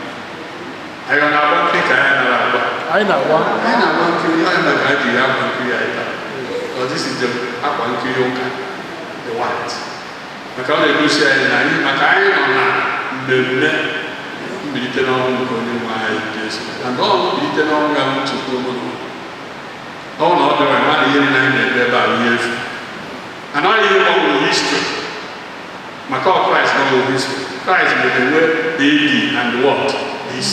S13: anyị ọ na-agba nkiri ka anyị nara agba anyị na-agba nkiri onye na ka ji akwa nkiri anyị taa ọdịsi jem akwa nkiri ụka the white maka ọ na-egosi anyị na anyị maka anyị nọ na mmemme mbilite n'ọnwụ nke onye nwe anyị Jesu na ndị ọnwụ mbilite n'ọnwụ ya bụ Chukwu obodo ọ na ọ dịrị mmadụ ihe na anyị na-ebe ebe a ihe efu anaghị ihe gbanwere histri maka ọ Kraịst gbanwere histri Kraịst na-enwe the AD and the what BC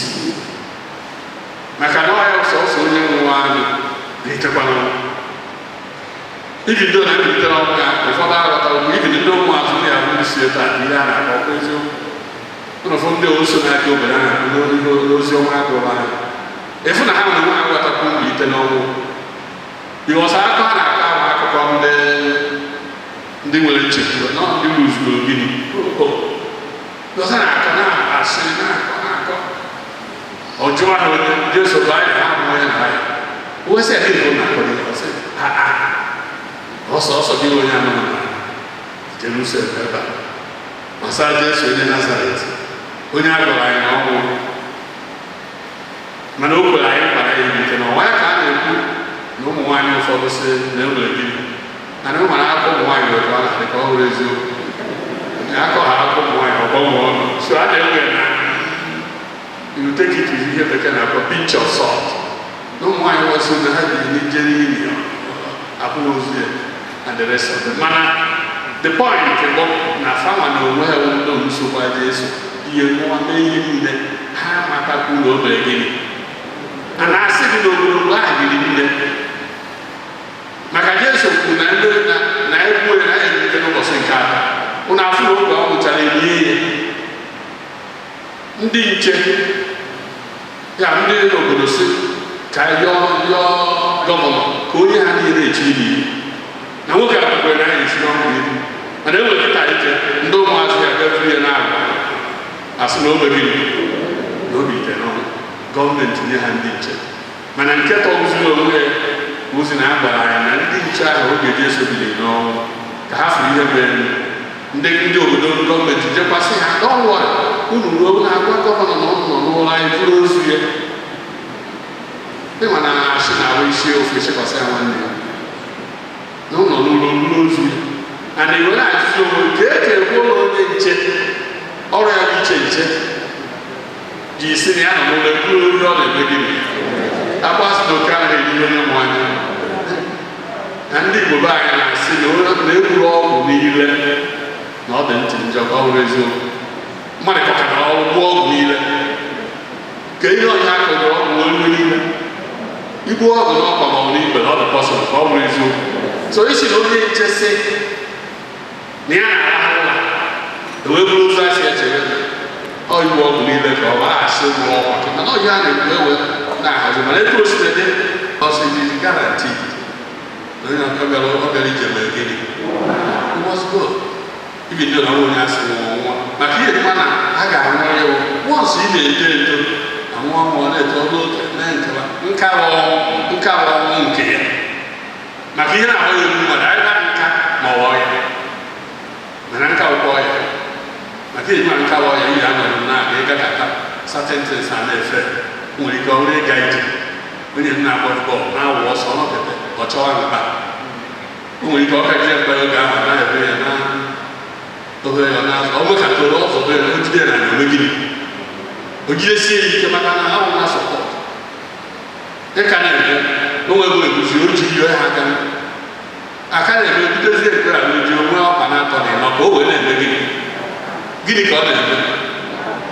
S13: maka na ọ ya ọsọsọ onye nwe anyị na-etekwa n'ọnwụ ibi ndị na mbilite n'ọnwụ ya ụfọdụ aghọta ugbu ibi ndị ụmụazụ ndị abụ ndị si ebe a ihe a na-akọ ọkwa eziokwu ụnọfọ ndị oso na-aka obodo ahụ n'ozi ọnwa agụrụ anyị efu na ha nwere nwa agwatakwu mbilite n'ọnwụ bikọs akọ a na-akọ ahụ akụkọ ndị nwere nchekwa na ndị ruzuru ogidi ọzọ na-akọ na-asị na-akọ ọjụọ na onye Jesu bụ anyị ha abụghị onye na anyị wesị ebe ịbụ na akọrọ ọsị ọsọ gị onye anụmanụ na Jerusalem ebe a masa Jesu onye Nazaret onye a gwara anyị na ọnwụ mana o kwere anyị mkpara ya ike na ọnwa ya ka a na-ekwu na ụmụ nwaanyị ụfọdụ si na enwere gịnị mana ụmụ akọ ụmụ nwaanyị were ọ na-adị ka ọ hụrụ eziokwu akọ ha akọ ụmụ nwaanyị ọgbanwe ọnụ so a na-enwe na irutekiti ihe bekee na-akpọ pinch of salt na ụmụ nwaanyị wọsị na ha biri n'ijere ili akpụ ozu ya and the rest of them mana the point bụ na fama na onwe ha ndị nsogbu aja eso ihe nwa mee ihe niile ha matakwu na o mere gịnị a na-asị gị n'obodo ahụ gịrị niile maka Jesu kwuru na ndị na egwu na ya erute n'ụbọchị nke atọ ụnụ afụ na oge ọ mụchara enye ya iche ya ndị obodo si ka yọọ gọvanọ ka onye ha niile echi ili na nwoke akwụkwọ na anyị esi n'ọnwụ ibu mana ewekọta ike ndị ụmụazị ya gafere ya na-agba asị na omebi na obi ite n'ọnụ gọọmenti nye ha ndị nche mana nke tọgụziri onwe ya ozi na agbara anyị na ndị nche ahụ oge ji esobili n'ọnwụ ka ha fụrụ ihe mere ndị obodo gọọmenti jekwasị ha n'ọnwa unu ruo na-agwa gọvanọ na ọnụ nọ n'ụlọ anyị bụrụ ozu ya ịma na achị na-ahụ isi ofe chekwasị ya nwanne ya na ụlọ n'ụlọ bụrụ ozu ya a na-ewere ajụjụ onwe ka e ga-ekwu ụlọ onye nche ọrụ ya bụ iche nche ji isi na ya nọ n'ụlọ bụrụ onye ọ na-eme gịnị agbasị na oke ahụ eji onye mụ anya na ndị Igbo be anyị na-asị na egburu ọgwụ niile na ọ dị ntị njọ ka ọ bụrụ eziokwu mmadụ kọkara ọrụ gbuo ọgwụ niile ka ihe ọnya akọrọ ọgwụ olu niile igbu ọgwụ na ọkwa ma ọ n'ikpe na ọ dị pọsịbụl ka ọ bụrụ eziokwu so isi na onye nchesị na ya na-arahụ ụra ewee bụrụ ụzọ asị echere ọ igbu ọgwụ niile ka ọ gbaghasị ụgwọ ọkwa mana ọ ya na-ekwu ewe na-ahazi mana etu o siri dị ọsọ iji garanti na onye ọ bịara ije mere gịnị mosgo ibi ndị ọrụ onye asị nwa maka ihe dịma na a ga-anwụ ya wọnsụ ị na-eto eto anwụ ọnwụ ọ na-eto ọrụ oke nka ọnwụ nke ya maka ihe na-agba ya egwu mmadụ anyị na nka ma ọ ya mana nka ụkpọ ya maka ihe dịma nka ya ihe anọrọ na-aga ịgakọta satentins a na-efe nwere ike ọrụ ịga ije onye na-agba bọọlụ na-awụ ọsọ ọnọdebe ọ chọwa mkpa o nwere ike ọka jide mkpa oge ahụ na-ebe ya na ohere ya n'azụ ọ nwekatoro ọzọ bụ ya na ojide ya na ome gịnị o jidesie ya ike maka na ahụ na sọpọt ịka na-eme n'onwe bụ eguzi o ji yie ha aka na-eme bidozie ekpere a n'oji onwe ọkpa na-atọ na ịnọ ka o wee na-eme gịnị ka ọ na-eme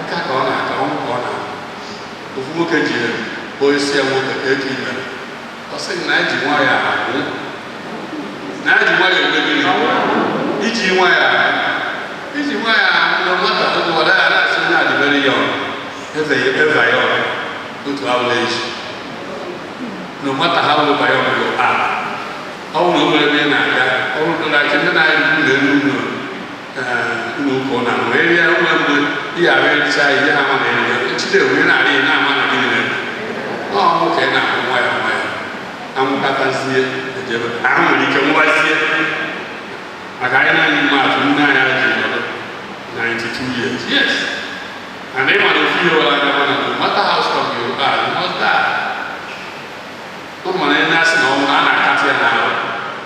S13: aka ka ọ na-aka ọnwụ ka ọ na-aka ofu nwoke ji onye isi ya nwoke ka eke ime ọ sị na eji nwa ya ahụ na eji nwa ya eme gịnị iji nwa ya na nwata ọdụwada ya na-asị onye adịbere ya eva ya otu awụla eji na nwata ha wụba ya ọbụrụ a ọ bụrụ obere ebe na-aga ọrụ dụrụ aka ndị na-anyị na elu ụlọ ụka na wee rịa nwe mgbe ihe ahụ ericha ihe ha ma na-eri chide wee na-arị na-ama na gịnị na ọ nwoke na-ahụ nwa ya amụkatazie ejebe ahụ nwere ike nwazie maka anyị na-anyị mmadụ nne anyị ji nọdụ 92 years yes and they want to feel like no matter how strong you are you must die no man in us no man na-akatị ya n'ahụ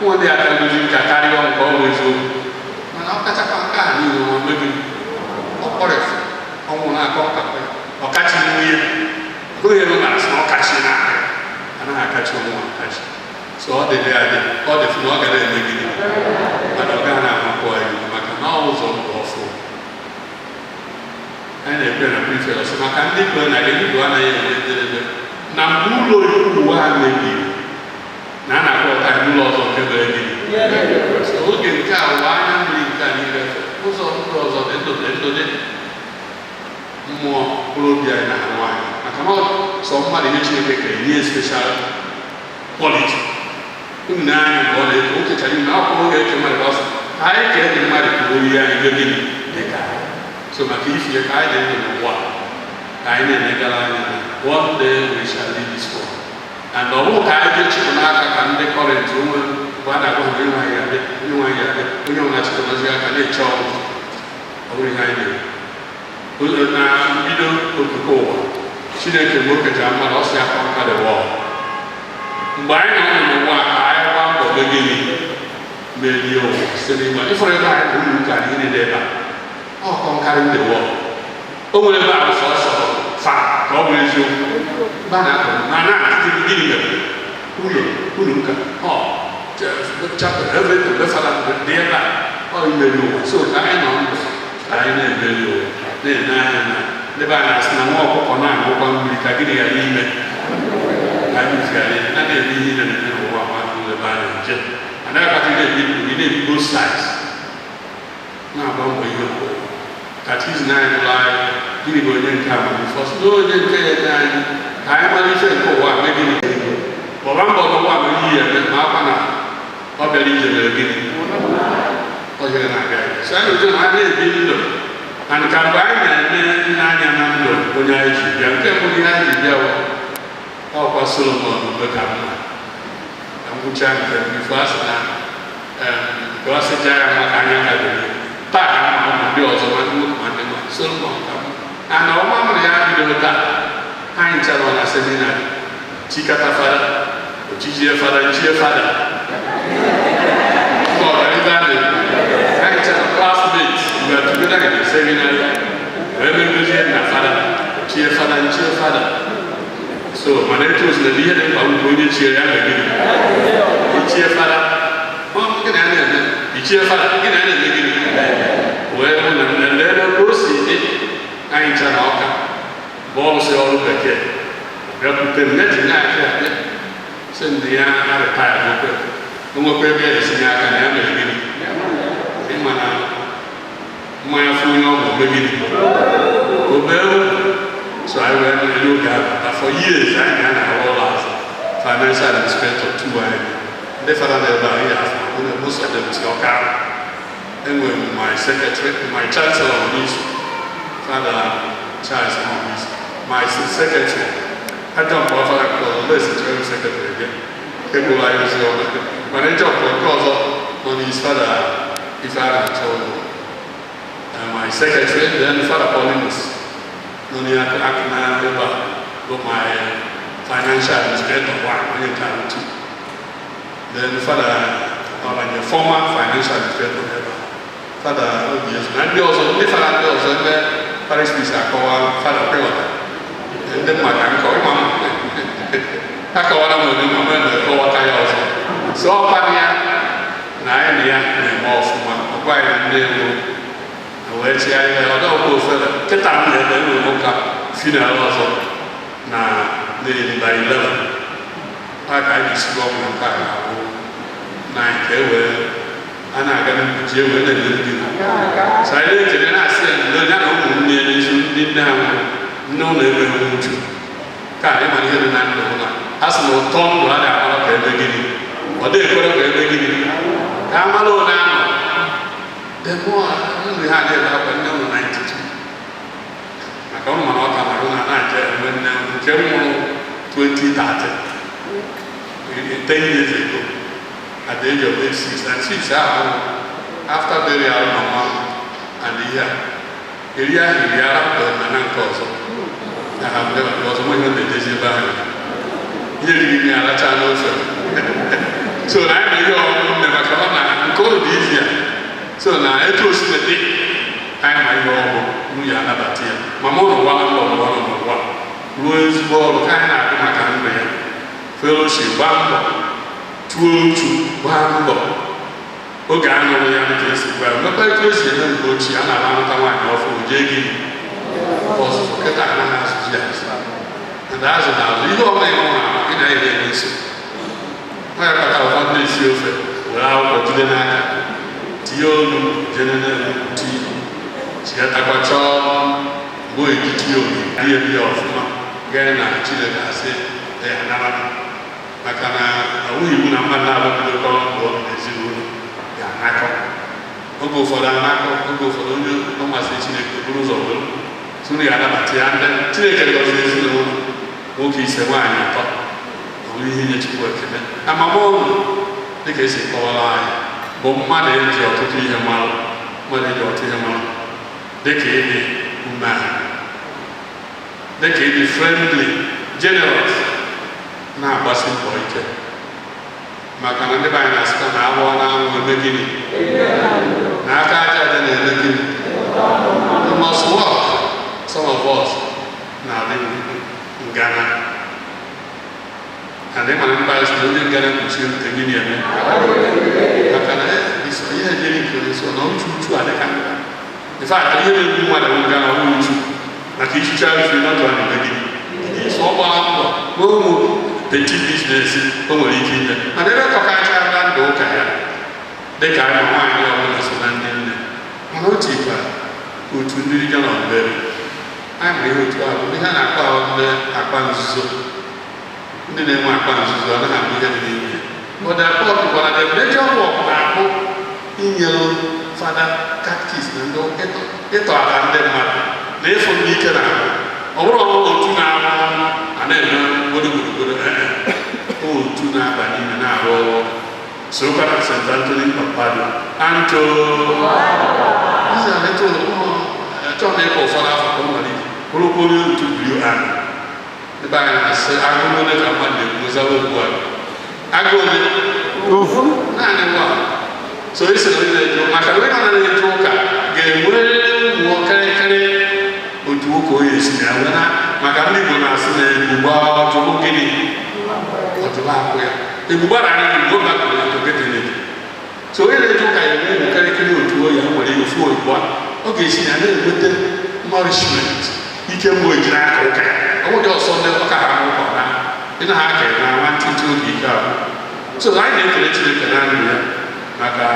S13: ụmụ ndị aka ndozi nka karịa nke ọ bụ eziokwu mana ọ kachakwa nke a niile nwa mebi ọkpọrịfụ ọnwụ na-akọ ọkakọ ọkachi nwunye onye nọ na-asị na ọkachi na-akọ anaghị akachi ọnwụ akachi so ọ dị adị ọ dị fụ na ọ gara eme gịnị mana ọ gaghị na-amakwa ya maka na ọ ụzọ ndụ ọfụ anyị na-ekpe na prifet ọsọ maka ndị kwere na gị ndụ anaghị enwe njedebe na mgbe ụlọ iwu ha mebiri na a na-akpọ ọta ụlọ ọzọ nke mere gịnị oge nke a ụwa anya mmiri nke a niile ụzọ ndụ ọzọ dị ndụ dị mmụọ mkpụrụ obi anyị na nwaanyị maka na sọ mmadụ ihe Chineke kere nye special quality unu na-anya mgbe ọ na-eto oke chara ime akwụkwọ oge eke mmadụ ọsọ anyị ka dị mmadụ ka oyi anyị ihe gịnị dị ka so maka ifinye ka anyị dị ndụ n'ụwa ka anyị na-enegara anya na one day we shall leave this world and ọ bụrụ ka anyị ga-echịpụ n'aka ka ndị kọrent onwe bụ a na-agwa ha ịnwaghị abịa onye ọbụla chịkọnazi aka na-eche ọgwụ ọ bụrụ ihe anyị na-eme na mbido okike ụwa Chineke mgbe oke jara mmadụ ọsọ ya kọnka the world mgbe anyị nọ n'ụwa ka anyị gbaa mbọ be gịnị merie ụwa site n'ịgba ịfọrọ ebe anyị bụ ụlọ ụka ihe niile ebe a ọ kọnkarị the world o nwere ebe ahụ sọsọ fa ka ọ bụ eziokwu ba na-akọ na na-akụkiri gịnị mere ụlọ ụka chapel everything befara dị ebe a ọ imeri ụwa so ka anyị nọ ndụ ka anyị na-emeri ụwa na-ene anya na ebe a na-asị na nwa ọkụkọ na-aṅụkwa mmiri ka gịnị ghara ime ka anyị zigara na na-eme ihe na-eme n'ụwa ma ebe a na-eje anaghị akpata na-ebi both sides na-agba mbọ ihe catechism anyị ụlọ anyị gịnị bụ onye nke a bụ fọs n'onye nke ya dị anyị ka anyị mara ife nke ụwa mee gịnị gbọba mbọ n'ụwa bụ ihe eme ma akwa na ọ bịara ije mere gịnị ọ jere na-aga ya so anyị otu na ha na-ebi ndụ na nka mgbe anyị na-eme nleanya na ndụ onye anyị ji bịa nke mbụ ihe anyị ji bịa ọkwa Solomon mgbe ka mma na ngwụcha nke ifo asị na nke ọ sịcha ya maka anya ka dị taa ka mma ụmụ ndị ọzọ ma ndị nwoke ma ndị nwaanyị Solomon ka mma na ọma mụrụ ya bido taa anyị nchara na seminarị chikata fada ochijie fada nchie fada anyị nchara classmates we are together in the seminary wee megozie na fada chie fada nchie fada so mana etu osi na ihe dị mkpa nke onye chie ya na gịnị ichie fada gịnị a na-eme ichie fada gịnị a na-eme gịnị wee hụ na nlele ka o si dị anyị ncha na ọka bụ ọrụsị ọrụ bekee bịakwute m netinye aka abịa sị ndị ya arịtaya nwekwa ebe ya esinye aka na ya mere gịnị ịma na mmanya fụ onye ọgwụ ome gịnị obere so anyị wee n'elu oge ahụ for years anyị ga na-arụ ụlọ azụ financial inspector tupu anyị ndị fada na ebe anyị afọ onye most of them si ọka enwere m my secretary my chancellor on isi Father Charles Momis, my secretary. I don't know if I call the secretary again. People I use when I jump because on his father, if I told my secretary, then Father Paulinus, no need to act now, but my financial administrator, one time too. Then Father, my former financial administrator, Father, yes, and also different also parish priest akọwa Father Pewata ndị mmadụ nkọwa ịma akọwara m onye mama na-ekọwata ya ọzọ so ọkpara ya na anyị na ya na-eme ọfụma ọgwa anyị ndị egwu wee chigharịa ya ọdọọkwa ofere kịta m na-ebe enwere ụka final ọzọ na n'eliba 11 aka anyị jisiri ọgwụ na nke a na-abụ na nke wee a na-aga n'mkpuchi ewe na-eme ndị so anyị na-ekele na-asị ya ya na ụmụnne n'ezi ndị nne ha nwere nne ụlọ enweghị nwuchu ka anyị mara ihe dị na ndụ na a sị na ụtọ ndụ a na-amara ka ebe gịnị ọ dị-ekwere ka ebe gịnị ka a mara onye ahụ demụọ nri ha na-ebe akwa nne ụlọ 92 maka ụmụ mana ọka mara na na-aja enwe nne nke nwụrụ 2030 10 years ago at the age of 86 and 6 after burial mama and the area na nke ọzọ na ha bịa ọzọ nwe ihe na-edezi ebe ahụ ihe riri m ya alacha n'ofe so na anyị na ihe ọgụgụ nne maka ọ na nke ụlọ dị izi ya so na etu osimiri anyị ma ihe ọgụ nwunye anabata ya ma mụ na ụwa n'ụwa ruo ezigbo ọrụ ka anyị na-agụ maka ndụ ya fellowship gbaa mbọ tụọ uchu gbaa mbọ oge a nụrụ ya dịka esi gwa mmekpa etu esi eme mgbe ochie a na-ala nụta nwaanyị ọfụrụ jee gị ọzụzụ kịta anaghị azụzi ya ndị azụ na azụ ihe ọbụla ịhụ na ị na-enye ebe isi ọ ya kpata ụfọdụ na-esi ofe were akwụkwọ jide n'aka tinye olu jenene tii chietakwa chọọ mgbe ojiji oyi rie ya ọfụma gaa na Chineke asị ya nara maka na ọwụghị iwu na mmadụ na-alụbidokọ mgbe ọ n'ezinụlọ ya anakọ oge ụfọdụ anakọ oge ụfọdụ onye ọmasị Chineke bụrụ ụzọ were tụrụ ya anabata ya ndị Chineke gọziri ezinụlọ nwoke ise nwaanyị atọ ọbụrụ ihe nye Chukwu ekele amamọnụ dịka esi kọwara anyị bụ mmadụ eji ọtụtụ ihe mara dịka ịdị umeala dịka ịdị friendly generous na-agbasi mbọ ike maka na ndị be anyị na-asịta na agbọ na-anwụ eme gịnị na aka aja aja na-eme gịnị we must work. Some of us na-adị ngana and then my Bible says onye ngana kwụsịrị nke gịnị eme maka na ihe ejere nke so na uchu adịka in fact ihe na-egbu mmadụ ngana ọrụ uchu maka ichucha ife n'otu a na-eme gịnị so ọ gbara mbọ n'ụmụ petit business o nwere ike ime mana ebe tọkacha na ndụ ụka ya dịka anyị nwaanyị ọbụla so na ndị nne mana o tikwa otu ndị Region of Beri anyị ma ihe otu ahụ ndị ha na-akpa ahụ ndị akpa nzuzo ndị na-enwe akpa nzuzo ọ naghị abụ ihe dị n'ime ụda pọl gwara na mejọ wọk na-abụ inyelu fada kaktis na ndị ịtọ aka ndị mmadụ na ịfụ ndị ike na-abụ ọ bụrụ otu na-arụ a na-eme gburugburu otu na-aba n'ime na-arụ ọrụ sorokwa na St. Anthony of Padua anto chọọ na ịkpọ ụfọdụ afọ ka ọ nwere ike bụrụkwuru otu biri anụ ebe anyị na-asị agụ ole ka mmadụ na-ekwu zawa okwu a agụ ole naanị nwa so isi na onye na-eje maka na onye na-eje ụka ga-enwe mmụọ karịkarị otu ụka onye esi na ya maka ndị Igbo na-asị na egbugba ọjụrụ gịnị ọjụrụ akwụ ya egbugba na anyị Igbo bakụrụ ya togedene so onye na-eje ụka ya enwe karịkarị otu oyi ya nwere ofu oyibo ọ ga-esi na na-enweta nourishment ike mgbe ojiri aka ụka ọ bụghị ọsọ ndị ọka ha ụkọ na ị na ha aka na nwantịntị oge ike ahụ so anyị na-ekele Chineke na ndụ ya maka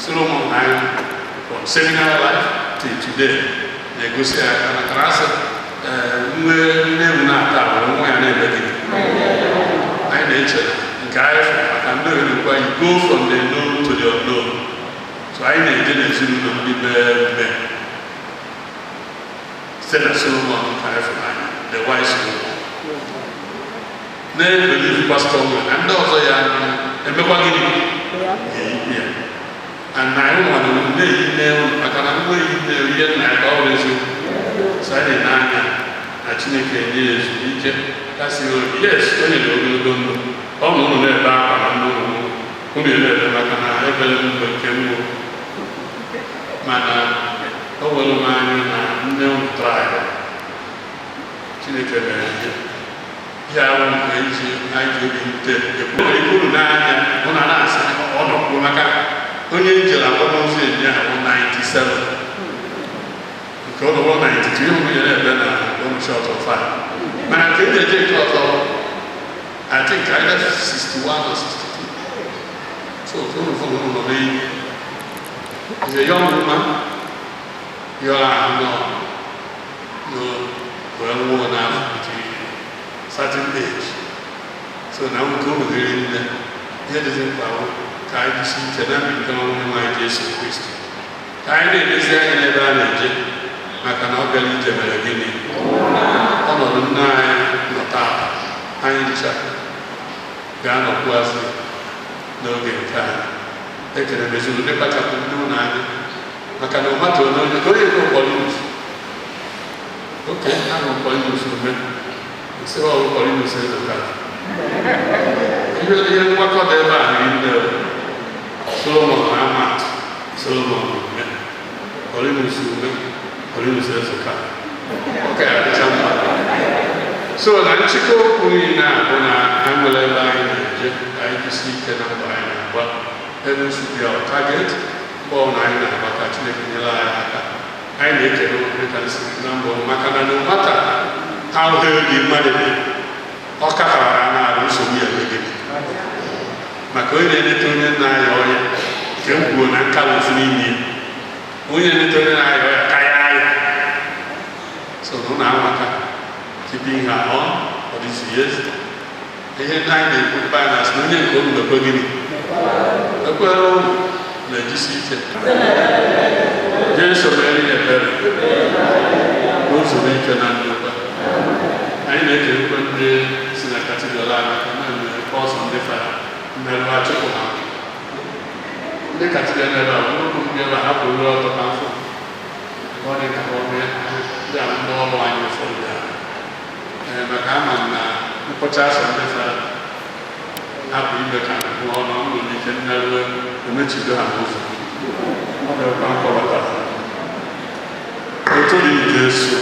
S13: Solomon na anyị from seminary life to today na-egosi aka maka na asị nne ewu na-ata were nwa ya na-eme gị anyị na-eche nke anyị fụ maka ndị oyibo anyị go from the known to the unknown so anyị na-eje n'ezinụlọ ndị be site na Solomon nke anyị fụrụ anya the wise woman na-ebelieve pastọ nwere na ndị ọzọ ya emekwa gịnị ga-eyipe ya na anyị nwere na-eyi nne maka na mgbe eyi nne ihe nna ya ka ọ bụrụ eziokwu so anyị na-anya na Chineke enye ya ezumike kasị obi yes o nyere ogologo ndụ ọ bụ ụnụ na-ebe akwa na ndụ unu na-ebe maka na ebere mgbe nke mbụ mana o nwere m anya na nne ụmụ traịbụ Chineke mere ihe ahụ nke anyị ji obi nte ekwuo ikuru n'anya hụ na na-asị ọ nọkwuru maka onye njere akwamozu enye ahụ 97 nke ọ nọrọ 92 ihe nwunye na-ebe na ụmụ shọt of 5 mana nke ndị eje nke ọzọ I think either 61 or 62 so ụmụ ụfọdụ nọ n'iyi is a young woman you are no well worn out between certain age so now we go with here here doesn't power kai to see cannot be come on my Jesus Christ kai ne ne sai ne ba ne je maka na ogali je mele gini ono na no ta anyị ncha ga-anọ kwasị n'oge nke anyị ekele mezuru ndị kpachapụ ndị ụlọ anyị maka na ọmatụ onye onye nke Polinus oke ahụ Polinus ume isi ọrụ Polinus ezoka ihe mgbakọta ebe a nri ndị Solomon na Amat Solomon ume Polinus ume Polinus ezoka oke adịcha mma so na nchịkọ okwu niile a bụ na ha nwere ebe anyị na-eje anyị jisi ike na mba anyị na-agba ebe nsogbu ya target mgbe na anyị na-agba ka Chineke nyere anyị aka anyị na-ekele okwu ka nsi na mbọ maka na no mata how healthy mmadụ dị ọ katara na-arụ nsogbu ya megide maka onye na-eneta onye na-aya ọya nke m kwuo na nka ofu n'ime onye na-eneta onye na-aya ọya ka ya aya so na amaka keeping her on for these years. Ihe ndị anyị na-ekwu finance na onye nke olu ekwe gịnị ekwere ụlọ na-ejisi ike Jesu mere ya ebere n'usoro ike na ndokwa anyị na-ekelekwe ndị si na katigọla aka ka na-emere ọsọ ndị fara mmerụ achụpụ ha ndị katigọla ebe a bụrụ ndị ebe a hapụrụ ọtọ ka mfụ ọ dị ka ọrụ ya ndị a ndị ọrụ anyị ụfọdụ ya maka ama na mkpọcha asọ ndị fara hapụ ime ka nwụọ ọnụ nwere ike nnerụ emechido ha n'ụzọ ọ bịakwa mkpọbatara otu dị Jesu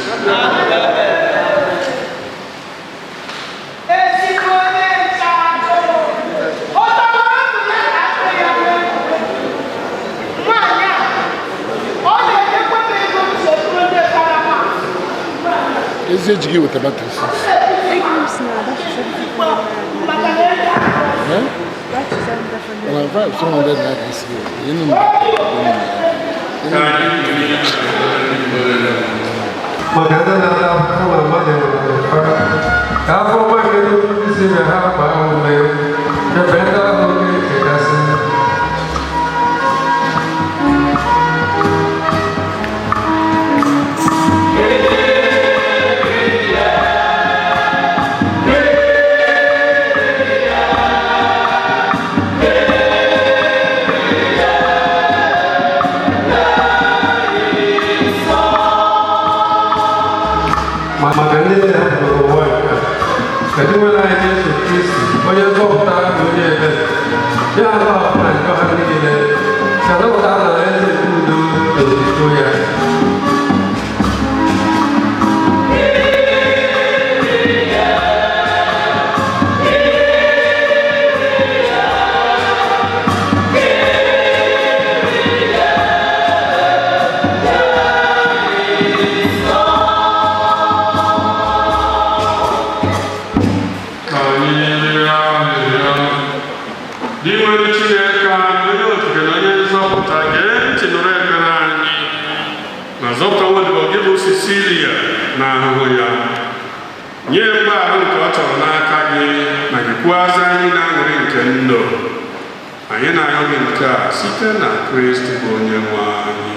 S15: Esse é de que você bateu? Ela vai, só não deve nada nesse ele não
S13: Cecilia na ahụhụ ya nye mgbaghara nke ọ chọrọ n'aka gị ma nyekwuazị anyị na aṅụrị nke ndụ anyị na-arịọ gị nke a site na Kristi bụ onye nwe anyị.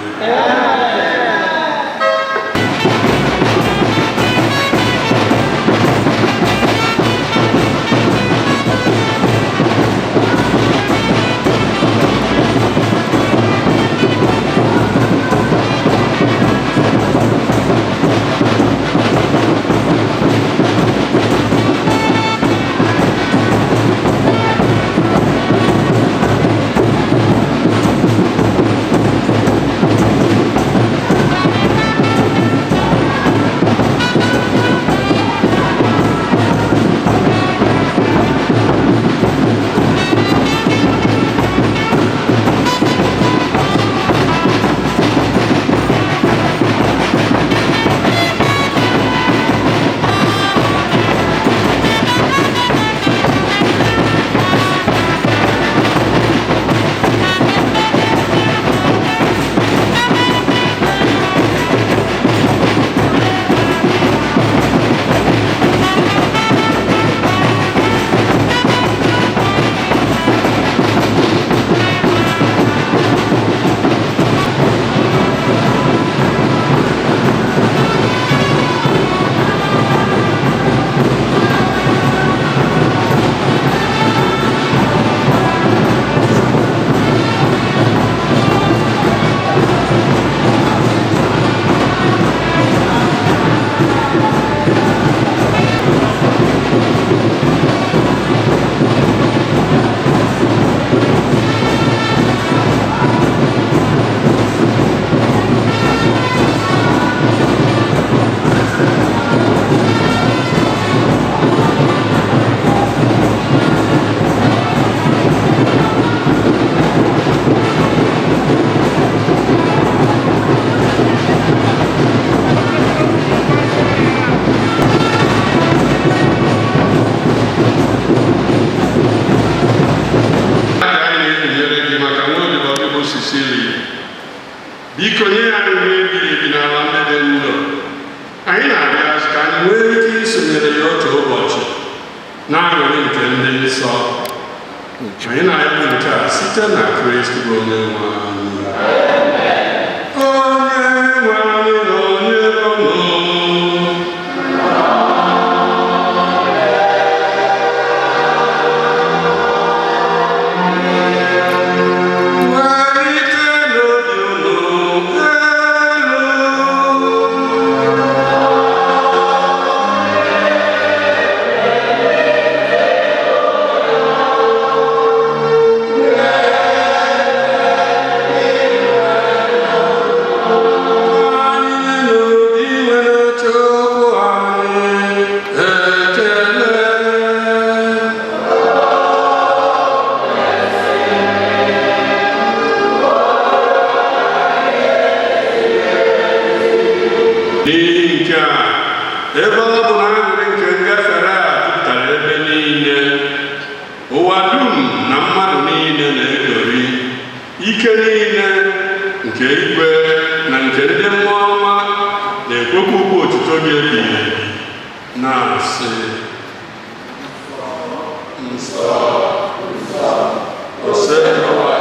S13: Cecilia biko nye ya ihe ebi n'ala mmede ndụ anyị na-abịa ka anyị nwee ike isonyere ya otu ụbọchị na-aṅụrị nke ndị nsọ anyị na-ayọ nke a site na Kristi bụ onye nwe anyị. Onye nwe anyị na onye ọṅụ
S16: Yeah.
S13: na-asị nsọ nsọ osee ụwa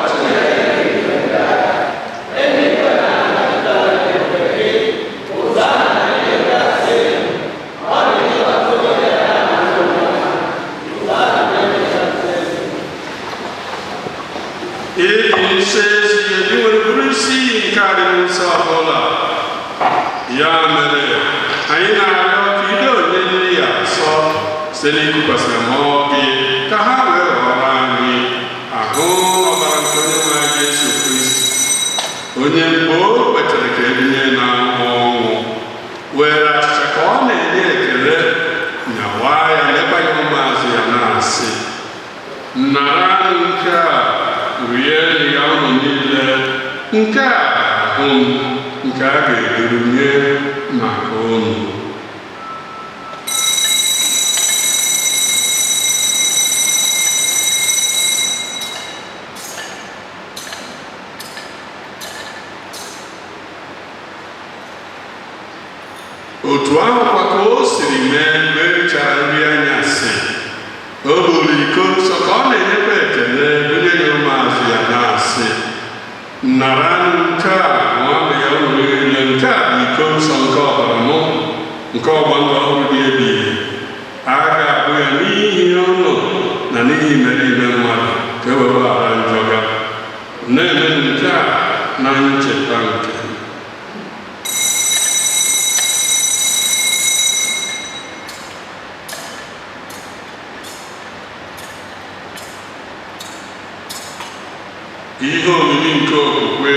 S13: It says here, you will receive guidance of Allah. Yamere, Aina, Kido, Nelia, so, Seliku Pasamogi, Kahawe, Orani, Aho, Antonio, Jesus Christ. Unyembo, better the na where Chakone, Nekere, Nawaya, Nebayomazi, Anasi, Naranka. Really, I'm in the Nka ga-erunye maka unu. Otu ahụkwa ka o siri mee mgbe erichara nri anyasị. O buru iko nsọ ka ọ na-enyekwa ekele bunye ya ụmụazụ ya na-asị nara nke a nwanne ya ụlọ ile nke a bụ iko nsọ nke ọbara mụ nke ọgba ndụ ọhụrụ dị ebighị a ga-abụ ya n'ihi ụlọ na n'ihi mere ime mmadụ ka e were ghara njọ ga na-eme nke a na ncheta nke ihe omimi nke okwukwe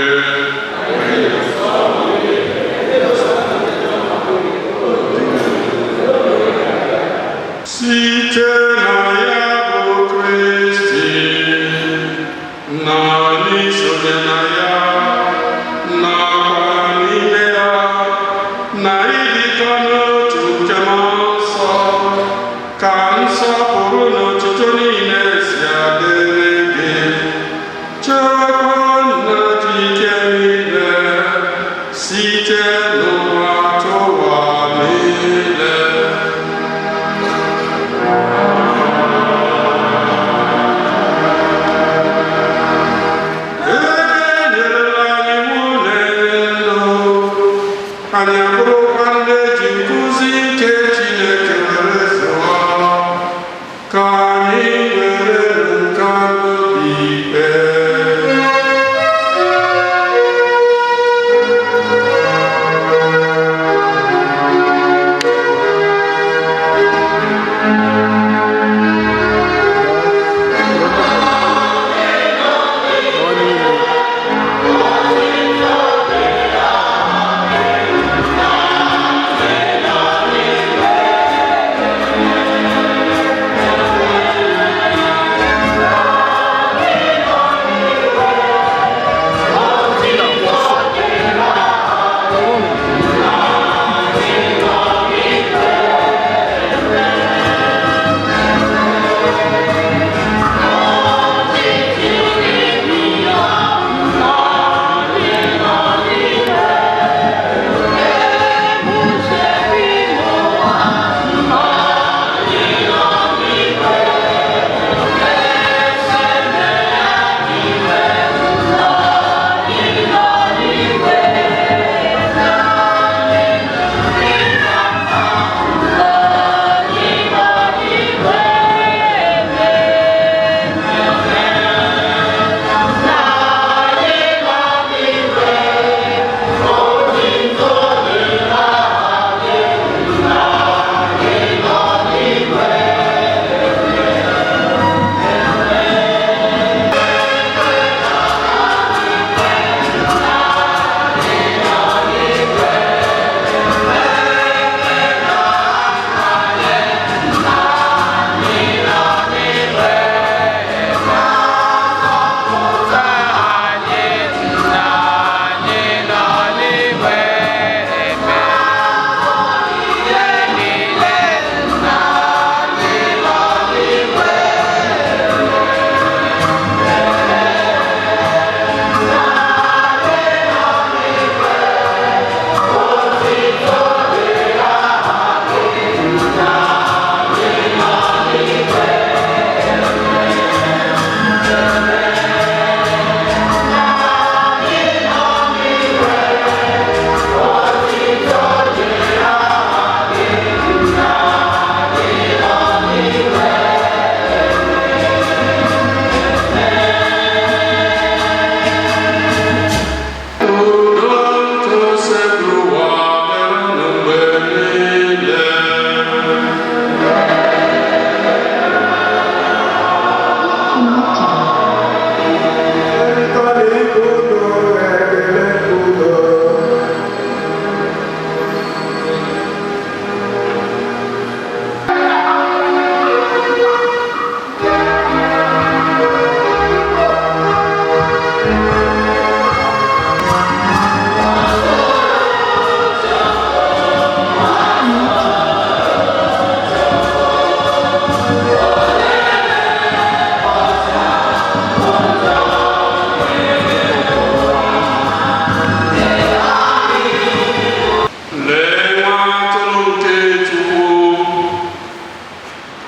S13: site na ya bụ Kristi na n'isonye na ya nakwa n'ime ya na ịdịkọ n'otu nke Mmụọ Nsọ ka nsọpụrụ na otuto niile si adịrị gị site n'ụwa tụwa niile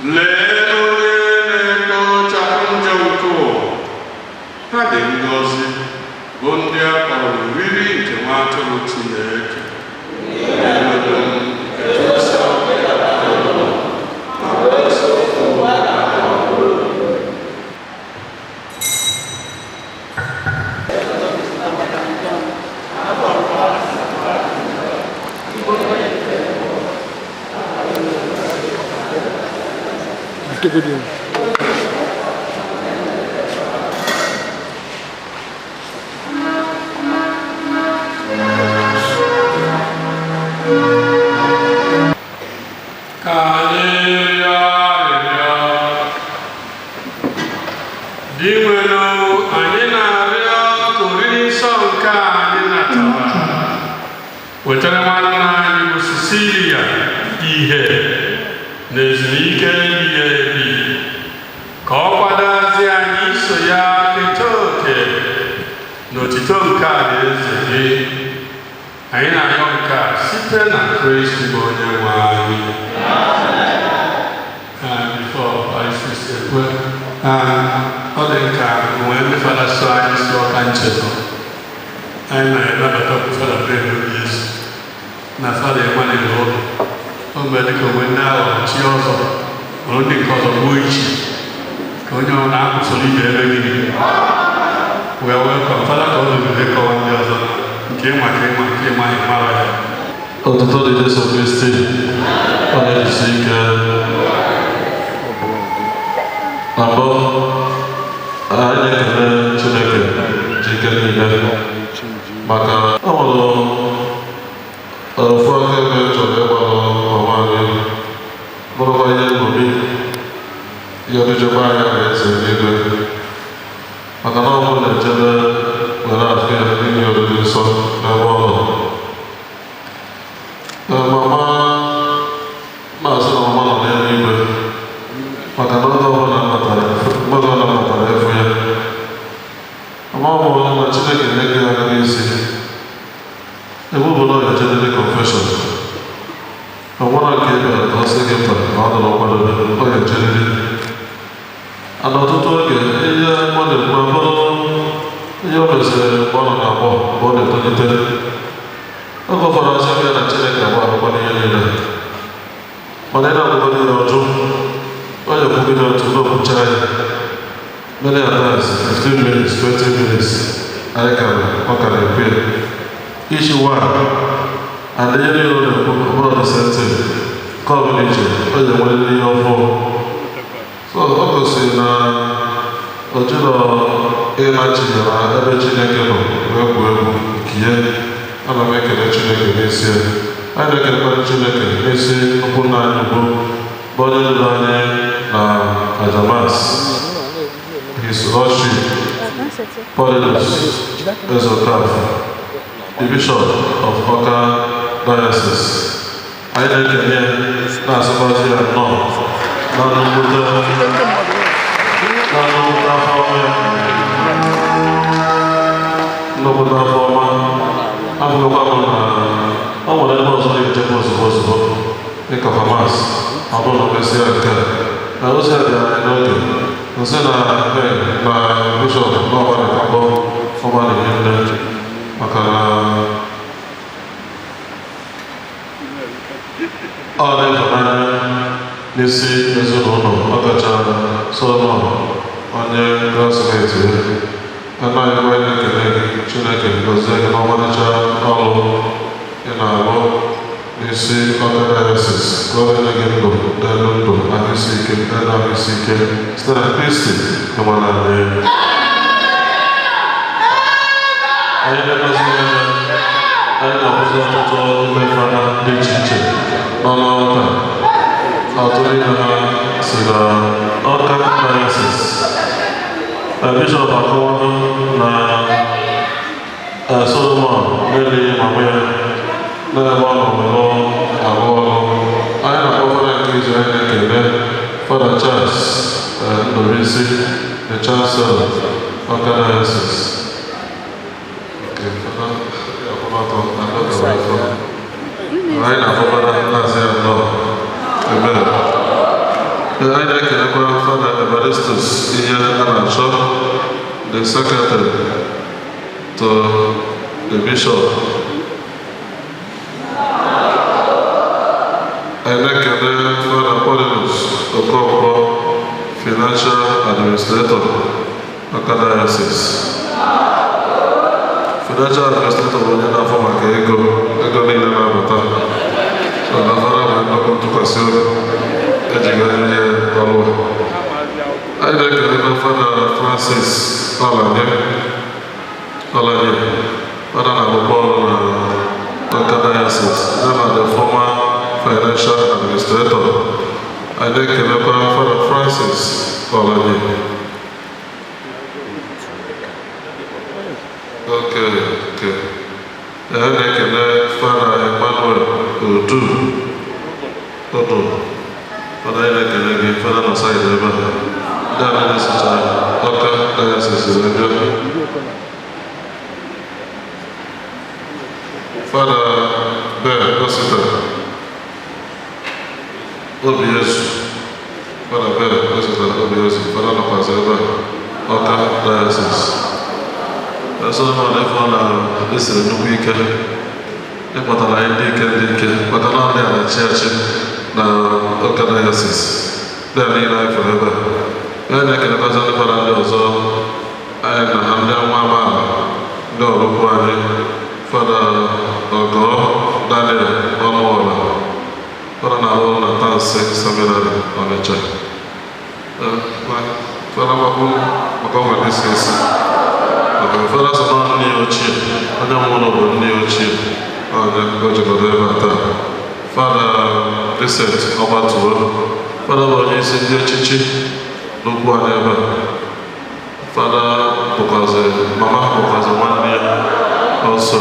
S13: lee onye na-ekpochapụ njọ nke ụwa. Ha dị ngọzi bụ ndị a kpọrọ oriri nke nwa atụrụ Chineke.
S15: Video.
S13: Wetara nwanne anyị bụ Cecilia ihe na ezumike ebighị ebi ka ọ kwadozie anyị iso ya keta oke n'otito nke alaeze gị. Anyị na-arịọ nke a site na Kristi bụ onye nwe anyị. Before I ekwe ọ dị nka nwee ndị fada so anyị si ọka nchedo anyị na-anabata fada bere Yesu na fada enweghị ụlọ o mere dịka onwe ndị ahụ chi ọzọ ọrụ ndị nke ọzọ gbuo ichi ka onye ọ na-akwụsoro ibe ebe gịnị wee welcome fada ka ọ dụrụ ịkọwa ndị ọzọ nke ịma ka ịma nke ịmaghị mara ya.
S12: Ọtụtụ dị Jesu Kristi ọ na-ejisi ike na mbụ anyị ekele Chineke ji ike niile maka ọ nwere ofu aka ebe chọrọ ịgbalụ ọnwa anyị bụrụkwa ihe nnobi ihe ọdịjọba anya ga-eze n'igwe maka na ọ bụ na-echebe were afọ ya n'ihe oriri nsọ n'ebe ọ nọ. Mama maazị na mama nọ n'eluigwe maka na oge ọbụla mmadụ ọ nabatara efu ya ama ọ bụ na Chineke nye gị aka n'isi ebe bụ na ọ ga-ejedebe confession ọgwara nke ebe ka ọ sị gị mba na ọ dọrọ nkwadobe ọ ga-ejedebe ana ọtụtụ oge ihe mmadụ mgbe bụrụ ihe o mesịrị mgbe ọ nọ na-agbọ mgbe ọ na-etolite oge ụfọdụ ọzọ bịa na Chineke agba akwụkwọ n'ihe niile mana ị na-agwụgoro ya ọjụ ọ ga-ekwugo ya otu n'okwucha ya many times 15 minutes 20 minutes anyị ka ọ ka na-ekwe each one and ihe niile ọ na-ekwu ọbụrụ the same thing ka ọ bụla iche ọ ga-enwere ihe ọfụụ so ọ gosiri na o jụrụ ịmachi ya ebe Chineke nọ wee gwuo egwu nke ihe. Ana m ekele Chineke n'ezie anyị na-ekelekwara Chineke n'isi okwu nna anyị ugbu bụ onye lụrụ anyị na ajamas His Lordship Polydus Ezokaf, the Bishop of Otta Diocese. Anyị na-ekele na-asịkwazi ya nnọọ na nnukwu afọ ọma abụghịkwa bụ na ọ nwere ebe ọzọ na-echekwa ozugbo dịka famas ọ bụrụ na mesịa nke na ozi a bịara anyị n'oge nsị na na bishọp n'ọgbara akpọ ọgbara ihe nne maka na ọ na-ịfụnanya n'isi ezinụlọ ọ gachara Solomon onye klasmeti anaghị ekwe na-ekele gị Chineke gozie gị n'ọmarịcha ọrụ ị na-arụ n'isi Otta Diocese ka ọ nye gị ndụ n'elu ndụ ahụisi ike n'elu ahụisi ike site na Kristi ịmara anyị na-egozi anya anyị na-abụzi ọtụtụ ndị fada dị iche iche nọ n'Otta ọtụtụ n'ime ha si na Otta Diocese. Bishop akọwa na Solomon n'elighị mama ya n'ebe ọ nọ were arụ ọrụ. Anyị na-akpọ fada nke izu anyị na-ekele Fada Charles Ndobisi, the Chancellor Otta Diocese. Anyị na-akpọ fada nnazi ya nnọọ I like Father Evaristus the secretary to the bishop. I like Father Paulinus Okonkwo, financial administrator, Otta diocese. Financial administrator will need a form of ego need an avatar. So the father will not come to pursue I like Father Francis Olanye, Father Nabokon, Otta diocese. They are the former financial administrator. I like Father Francis Olanye. Okay. I like Father Emmanuel Odu. Father, I like Father Nasai Deba. That is Otta diocese. Father Bear Osita. OBS. Father Bear Osita OBS. Father Napazeba. Otta diocese. So now therefore this is a new weekend. But I like but I don't have a church now. Otta diocese. They are in life forever. And I can pass on the father also. I am the Mama. No, Father Ogo, Daniel, Omola. Father Naro, Nathan, seminary on the church. Father Mabu, this is. Father Saman Neochi, I don't want to Neochi. Father Vincent Obatu, Father Bonis in Chichi, Lugua Neva, Father Bokaze, Mama Bokaze 1 year also.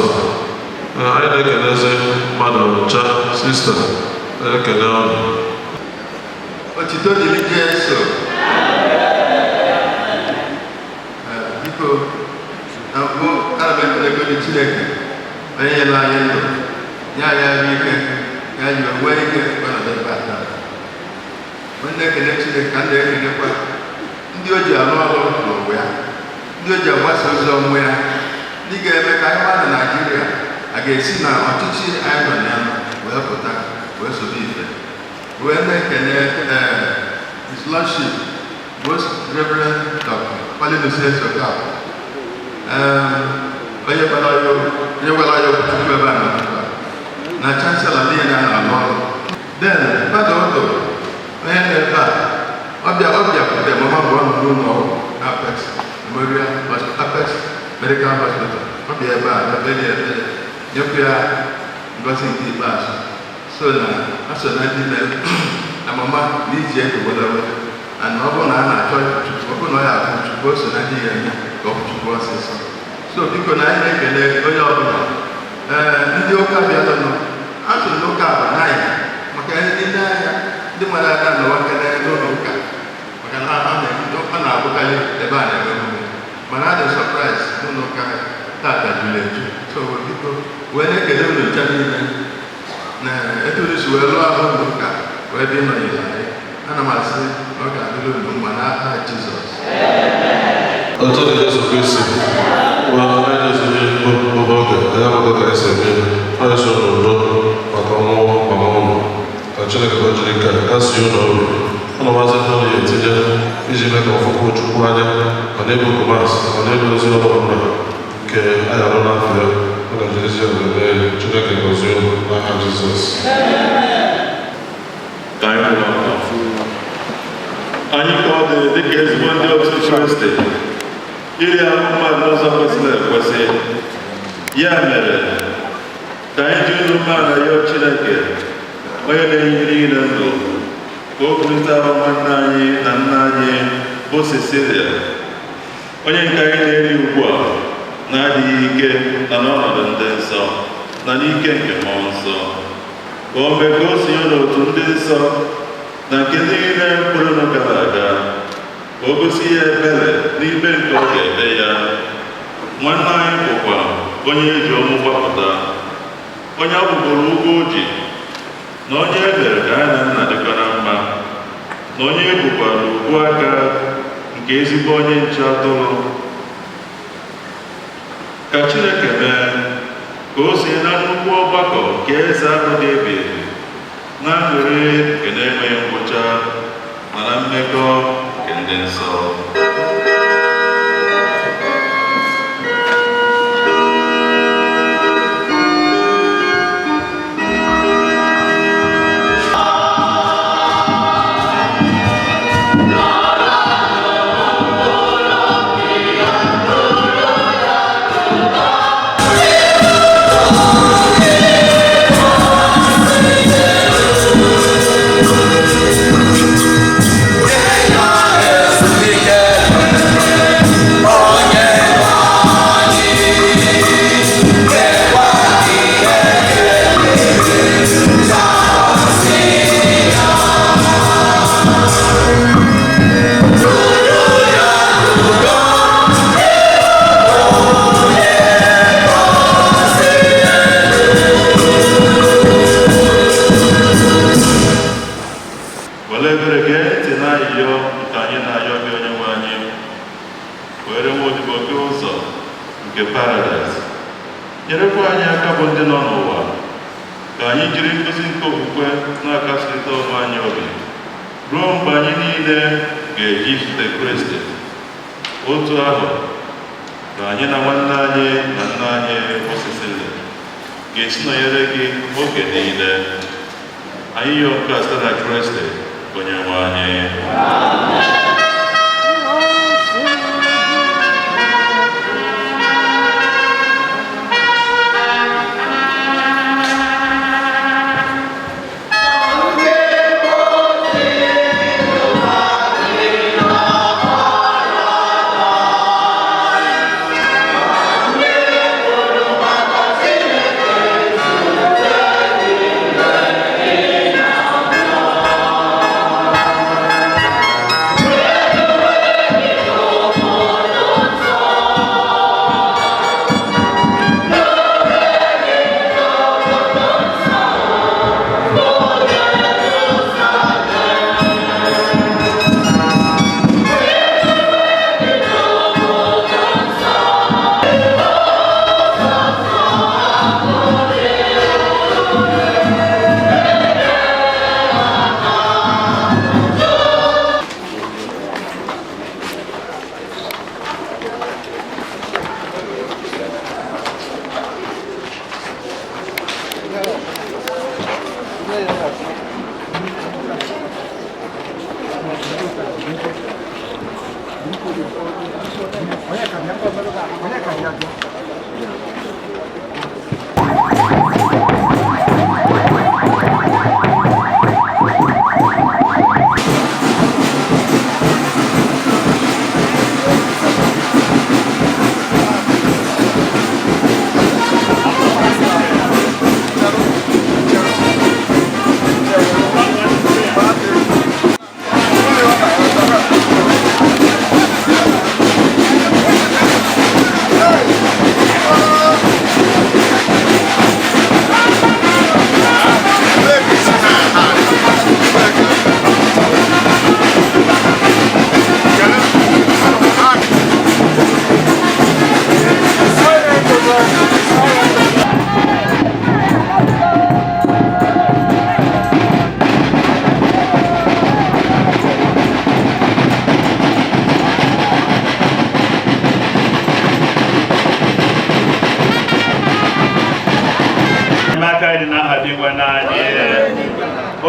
S12: I like a Madam Cha, sister, I like a
S4: What you don't diligence, people, I go to Chile. I am you away when they can actually come there in the park. You are not nowhere. You are somewhere. You get a Nigeria. I guess now, I'm teaching Ireland, well, but where's the difference? When they can, his lordship was Reverend Dr. Paulinus Ogbachalu. Na chancellor na no then but also when the mama born no Apex Memorial Apex Medical Hospital the gossip pass so na mama needs to whatever and na church to go so because I make ndị ụka bịa nọ atụrụ n'ụka bụ n'anya maka ndị n'anya ndị mmadụ ada n'ụwa kene n'ụlọ ụka maka na ha na-abụkarị ebe a na-eme emume mana adị sọpraịz n'ụlọ ụka tata jụrụ eju so biko wee na-ekele ụlọ ncha niile na eturisi wee lụọ ahụ ụlọ ụka wee dị nọnyere anyị ana m asị na ọ ga-adịrị ụlọ mma n'aha Jizọs.
S12: Otu dị Jesu Kristi Chineke gọjiri ka kasị ụlọ obi ọnụ maazị n'ụlọ ya etinye iji mee ka ọfụfụ Chukwu anya ma n'ebe okumas ma n'ebe ozi ọrụ ọbụla nke anyị arụ n'afọ ya ọ ga-ejirizi omume Chineke gọzie ụlọ n'aha Jizọs.
S16: Anyị ka ọ dị dịka ezigbo ndị otu Kristi iri ahụ mmadụ n'ụzọ kwesịrị ekwesị ya mere ka anyị ji unu mmadụ yọọ Chineke onye na-enye niile ndụ ka o kwurịtara nwanne anyị na nna anyị bụ Cecilia onye nke anyị na-eri ugbu a na-adịghị ike na n'ọnọdụ ndị nsọ na n'ike nke mmụọ nsọ ka o mee ka o sonye n'otu ndị nsọ na nke ndị niile mkpụrụ gara aga ka o gosi ya ebere n'ibe nke ọ ga-eme ya. Nwanne anyị bụkwa onye eji ọmụ gbapụta onye ọ bụbụrụ ụgwọ o ji na onye e mere ka anyị na nna dịkwa na mma na onye ebukwara ubu aka nke ezigbo onye nche atụrụ. Ka Chineke mee ka o si na nnukwu ọgbakọ nke eze ahụ dị ebi ebi na aṅụrị nke na-enweghị ngwụcha ma na mmekọ nke ndị nsọ. Nyerekwa anyị aka bụ ndị nọ n'ụwa ka anyị jiri nkuzi nke okwukwe na-akasịrịta onwe anyị obi ruo mgbe anyị niile ga-eji zute Kristi otu ahụ ka anyị na nwanne anyị na nna anyị bụ Cecilia ga-esi nọnyere gị oge niile. Anyị yọọ nke a site na Kristi Onyenwe anyị.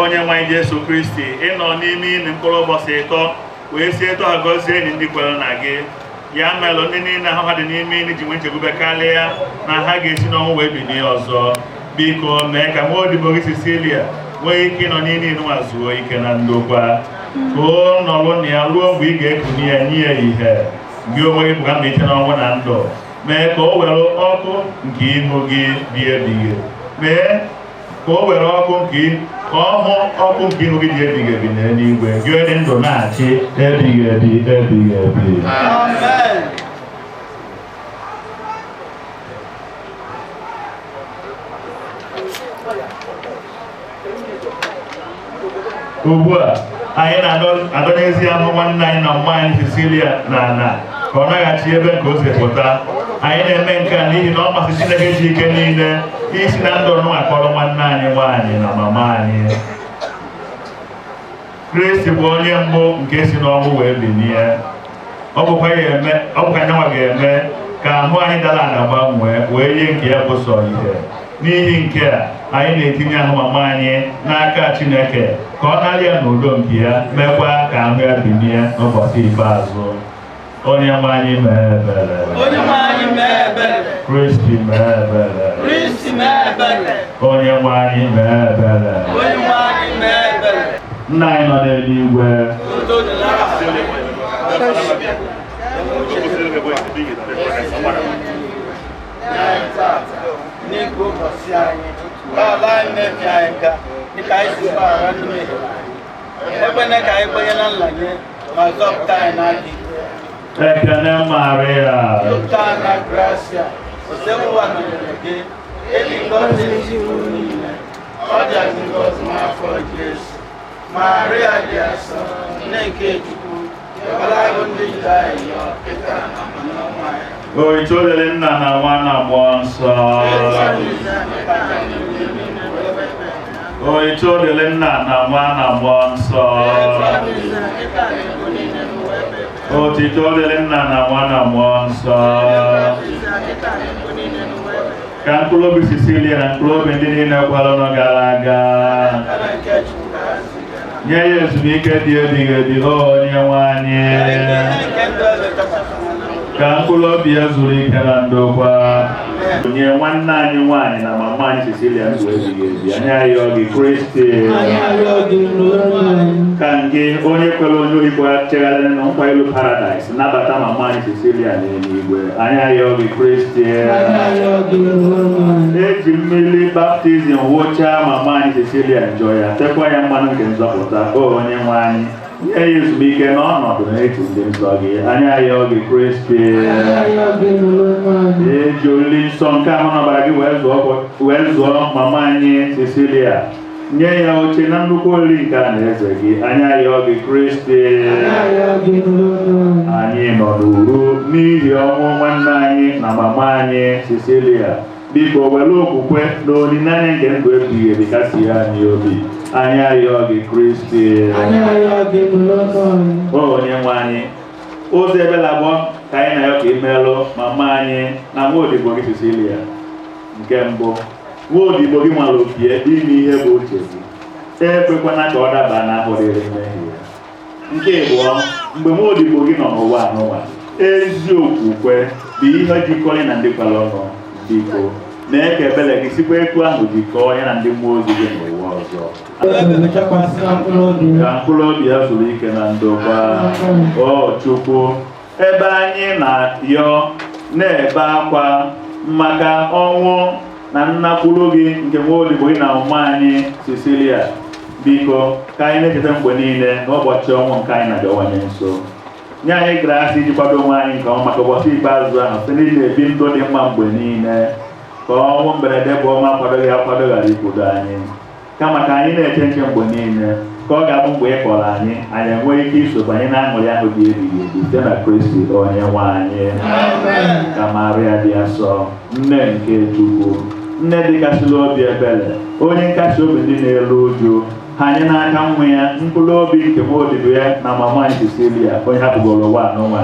S14: Onye nwe Jesu Kristi ịnọ n'ime ịnị mkpụrụ ụbọchị ịtọ wee si eto ha gọzie enyi ndị kwere na gị ya melụ ndị niile ahụ ha dị n'ime ịnị ji nwee nchekwube karịa na ha ga-esi n'ọnwụ wee bilie ọzọ. Biko mee ka nwa odibo gị Cecilia nwee ike ịnọ n'ime ịnụ ma zuo ike na ndokwa ka o nọrụ na ya ruo mgbe ị ga-ekuni ya nye ya ihe gị onwe gị bụga mmalite n'ọnwụ na ndụ. Mee ka o were ọkụ nke ihu gị dị ebighị mee ka o were ọkụ nke ka ọ hụ ọkụ nke ihu gị dị ebighị ebi n'eluigwe gị onye ndụ na-achị ebighị ebi ebighị ebi. Amen. Ugbu a
S16: anyị na-adọnyezi ahụ nwanne anyị na mma anyị Cecilia na ana ka ọ naghachi ebe nke o si pụta. Anyị na-eme nke a n'ihi na ọ masị Chineke ji ike niile isi na ndụ ọnụ akọrọ nwanne anyị nwaanyị na mama anyị. Kristi bụ onye mbụ nke si n'ọnwụ wee bilie. Ọ bụkwa nyanwa ga-eme ka ahụ anyị dara ada gbanwee wee yie nke ya bụ sọ ihe. N'ihi nke a anyị na-etinye ahụ mama anyị n'aka Chineke ka ọ narịa n'udo nke ya mekwa ka ahụ ya bilie n'ụbọchị ikpeazụ. Onye nwe anyị mee ebere. Kristi mee ebere. Onye nwe anyị mee ebere. Nna anyị nọ n'eluigwe.
S17: N'ego ụbọchị anyị ala anyị na-efe anyị nka dịka anyị si gbaghara mmehie ekwena ka anyị kwenye na nlanye ma zọpụta anyị n'aka
S16: Ekene Maria.
S17: zọpụta anyị na gracia osewụwa nọnyere gị edi ngọzi n'ezinụlọ niile ọ dịazị ngọzi n'afọ Jesu Maria dị asọ nne nke Chukwu ọbara anyị ndị Jide anyị yọ pịta na ọnwa anyị.
S16: O itoolele Nna na Nwa na Mmụọ Nsọ. O itoolele Nna na Nwa na Mmụọ Nsọ. O itoolele Nna na Nwa na Mmụọ Nsọ. Ka mkpụrụ obi Cecilia na mkpụrụ obi ndị niile kwara ọnụ gara aga nye ya ezumike dị ebighị ebi onye nwe anyị. Ka mkpụrụ obi ya zuru ike na ndokwa. Nye nwanne anyị nwaanyị na mama anyị Cecilia ndụ ebighị ebi. Anyị ayọ gị Kristi. Ka nke onye kwere onye oyibo chegharịrị na nkwa elu Paradise nabata mama anyị Cecilia n'eluigwe. Anyị ayọ gị Kristi. Eji mmiri baptizim wụchaa mama anyị Cecilia njọ ya tekwa ya mmanụ nke nzọpụta onye nwe anyị. Nye ya ezumike n'ọnọdụ n'etu ndị nsọ gị. Anyị ayọ gị Kristi. Eji olili nsọ nke ahụ n'ọbara gị wee zụọ mama anyị Cecilia. Nye ya oche na nnukwu olili nke a na eze gị. Anyị ayọ gị Kristi. Anyị nọ n'uru n'ihi ọnwụ nwanne anyị na mama anyị Cecilia. Biko were okwukwe na olileanya nke ndụ ebighị ebi kasị anyị obi. Anyị ayọ gị Kristi. Onye nwe anyị ụzọ ebela abụọ ka anyị na-ayọ ka imelụ mama anyị na nwa odibo gị Cecilia. Nke mbụ, nwa odibo gị nwere opie ime ihe bụ uche gị. Ekwekwana ka ọ daba n'ahụ dịrị mmehie ya. Nke abụọ, mgbe nwa odibo gị nọ n'ụwa n'ụwa, ezi okwukwe bụ ihe jikọrọ na ndị kwara ọnụ. Biko mee ka ebele gị sikwa etu ahụ jikọọ ya na ndị mmụọ ozi gị n'ụwa ọzọ. Ka mkpụrụ obi ya zuru ike na ndokwa. O Chukwu, ebe anyị na-ayọ na-ebe akwa maka ọnwụ na nnakwuru gị nke nwa odibo gị na mama anyị Cecilia, biko ka anyị na-echeta mgbe niile n'ụbọchị ọnwụ nke anyị na-abịawanye nso. Nye anyị grasị iji kwado onwe anyị nke ọma maka ụbọchị ikpeazụ ahụ site n'ile ebi ndụ dị mma mgbe niile. Ka ọnwụ mberede bụ ọnwa akwadoghị akwado ghara ikwudo anyị. Kama ka anyị na-eche nche mgbe niile ka ọ ga-abụ mgbe ị kpọrọ anyị enwee ike iso banye na aṅụrị ahụ dị ebighị ebi site na Kristi onye nwe anyị. Ka Maria dị asọ, nne nke Chukwu, nne dịkasịrị obi ebere, onye nkasi obi ndị na-eru uju, ha anyị n'aka nwa ya mkpụrụ obi nke nwa odibo ya na mama anyị Cecilia onye hapụgoro ụwa n'ụwa.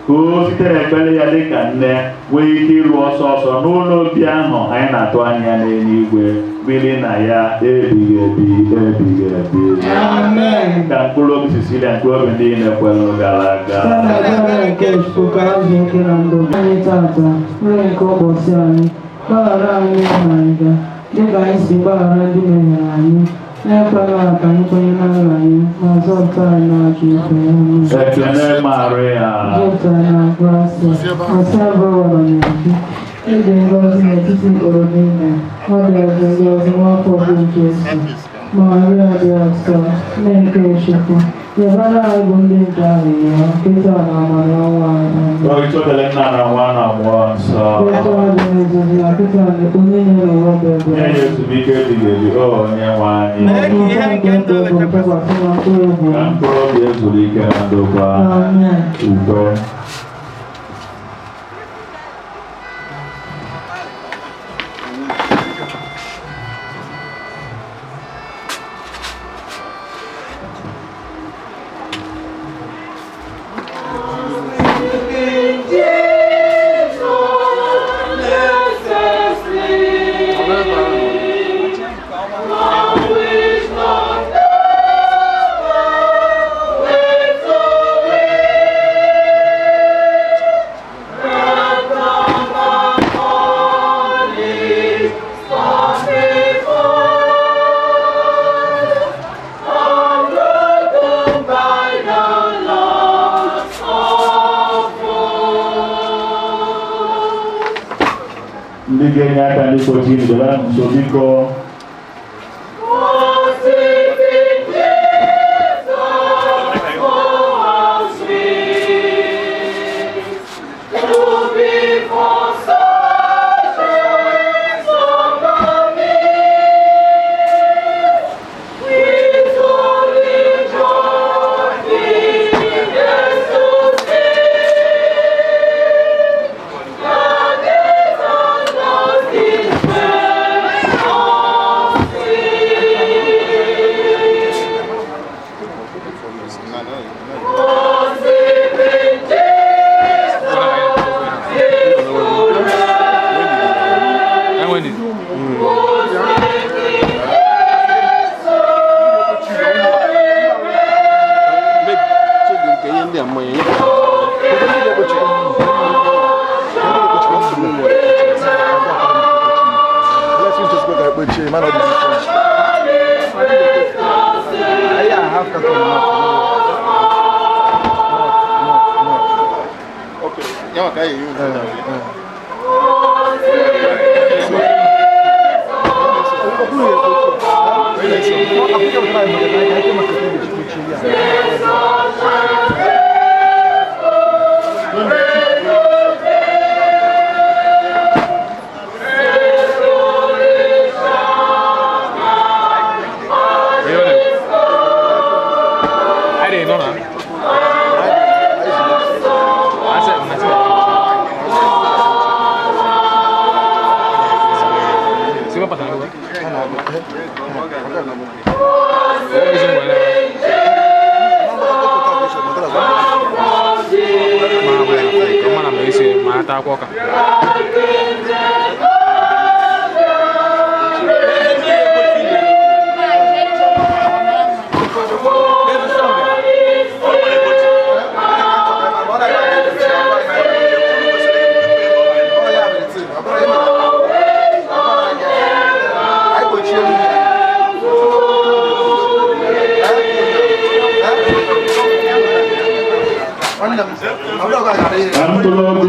S16: Ka o site n'ekpere ya dịka nne nwee ike ịrụ ọsọ ọsọ n'ụlọ obi ahụ anyị na-atụ anya n'eluigwe biri na ya ebighị ebi ebighị ebi. Ka mkpụrụ obi Cecilia mkpụrụ obi ndị na-ekwere gara aga.
S18: Gbaghara anyị mmanya dịka anyị si gbaghara ndị mehiere anyị. N'ekwela ka anyị kwenye na nranye ma zọpụta anyị n'aka ife.
S16: Ekene Maria.
S18: Zọpụta na gracia. Ọsọ abụọ nọnyere gị. Ịdị ngọzi n'etiti mkpụrụ niile. Ọ dị ngọzi n'afọ bụ Jesu. Maria dị asọ, nne nke Chukwu, Yabana gundi kali ya kita nama lawa.
S5: Kalau itu adalah nana muasa.
S18: Kita ada jadi kita ada punya lawa bebe.
S5: Ini sedikit di oh nyawani. Kantor dia sulikan doa. Itu. Liganya akan diposisi dalam Sobiko.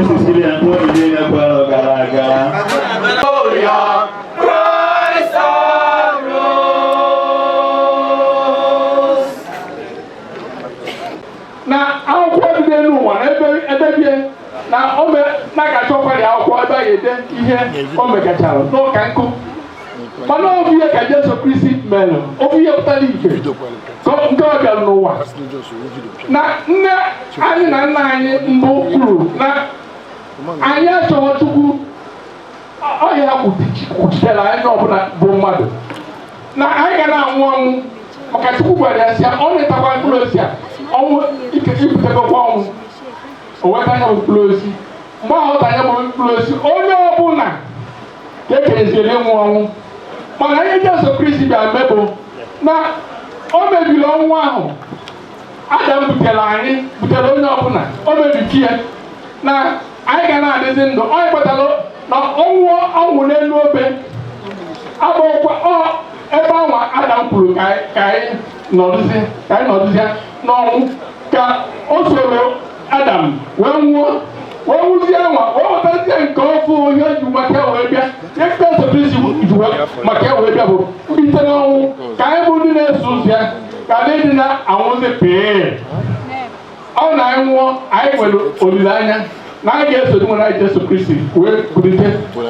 S5: Cecilia Umeh Nee Ogbachalu. Na akwụkwọ dị n'ụwa ebe bie na ome na-agachọkwa dị akwụkwọ ebe a ga-ede ihe o megachara n'ụka nkụ mana obi ihe ka Jesu Kristi mere obi ihe pụtara ife nke ọ bịara n'ụwa na nne anyị na nna anyị mbụ kwuru na anyị achọghị Chukwu ọhịa kwuchitere anyị ọbụla bụ mmadụ na anyị ga na-anwụ ọnwụ maka Chukwu gwara ya si ya ọ na-etakwa mkpụrụ osisi a ọnwụ ike ibutebekwa ọnwụ o weta anya mkpụrụ osisi mgbe ahụ ọtanya bụ mkpụrụ osisi onye ọbụla ka ekereziere ịnwụ ọnwụ mana ihe Jesu Kristi bịara mebụ na o mebiri ọnwụ ahụ Adam butere anyị butere onye ọbụla o mebiri ya na anyị ga na-adịzi ndụ anyị kpatara na ọnwụ n'elu obe agbakwa ebe ahụ Adam kwuru ka anyị nọdụzie n'ọnwụ ka o soro Adam wee nwụọ wee nwụzie anwa wee wetazie nke ofu onye ji maka wee bịa Jesu Kristi ji maka wee bịa bụ mbite n'ọnwụ ka anyị bụ ndị na-eso ụzọ ya
S19: ka ndị dị na anwụzi pee ọ na anyị nwụọ anyị nwere olileanya na anyị ga-eso dị nwere Jesu Kristi wee kulite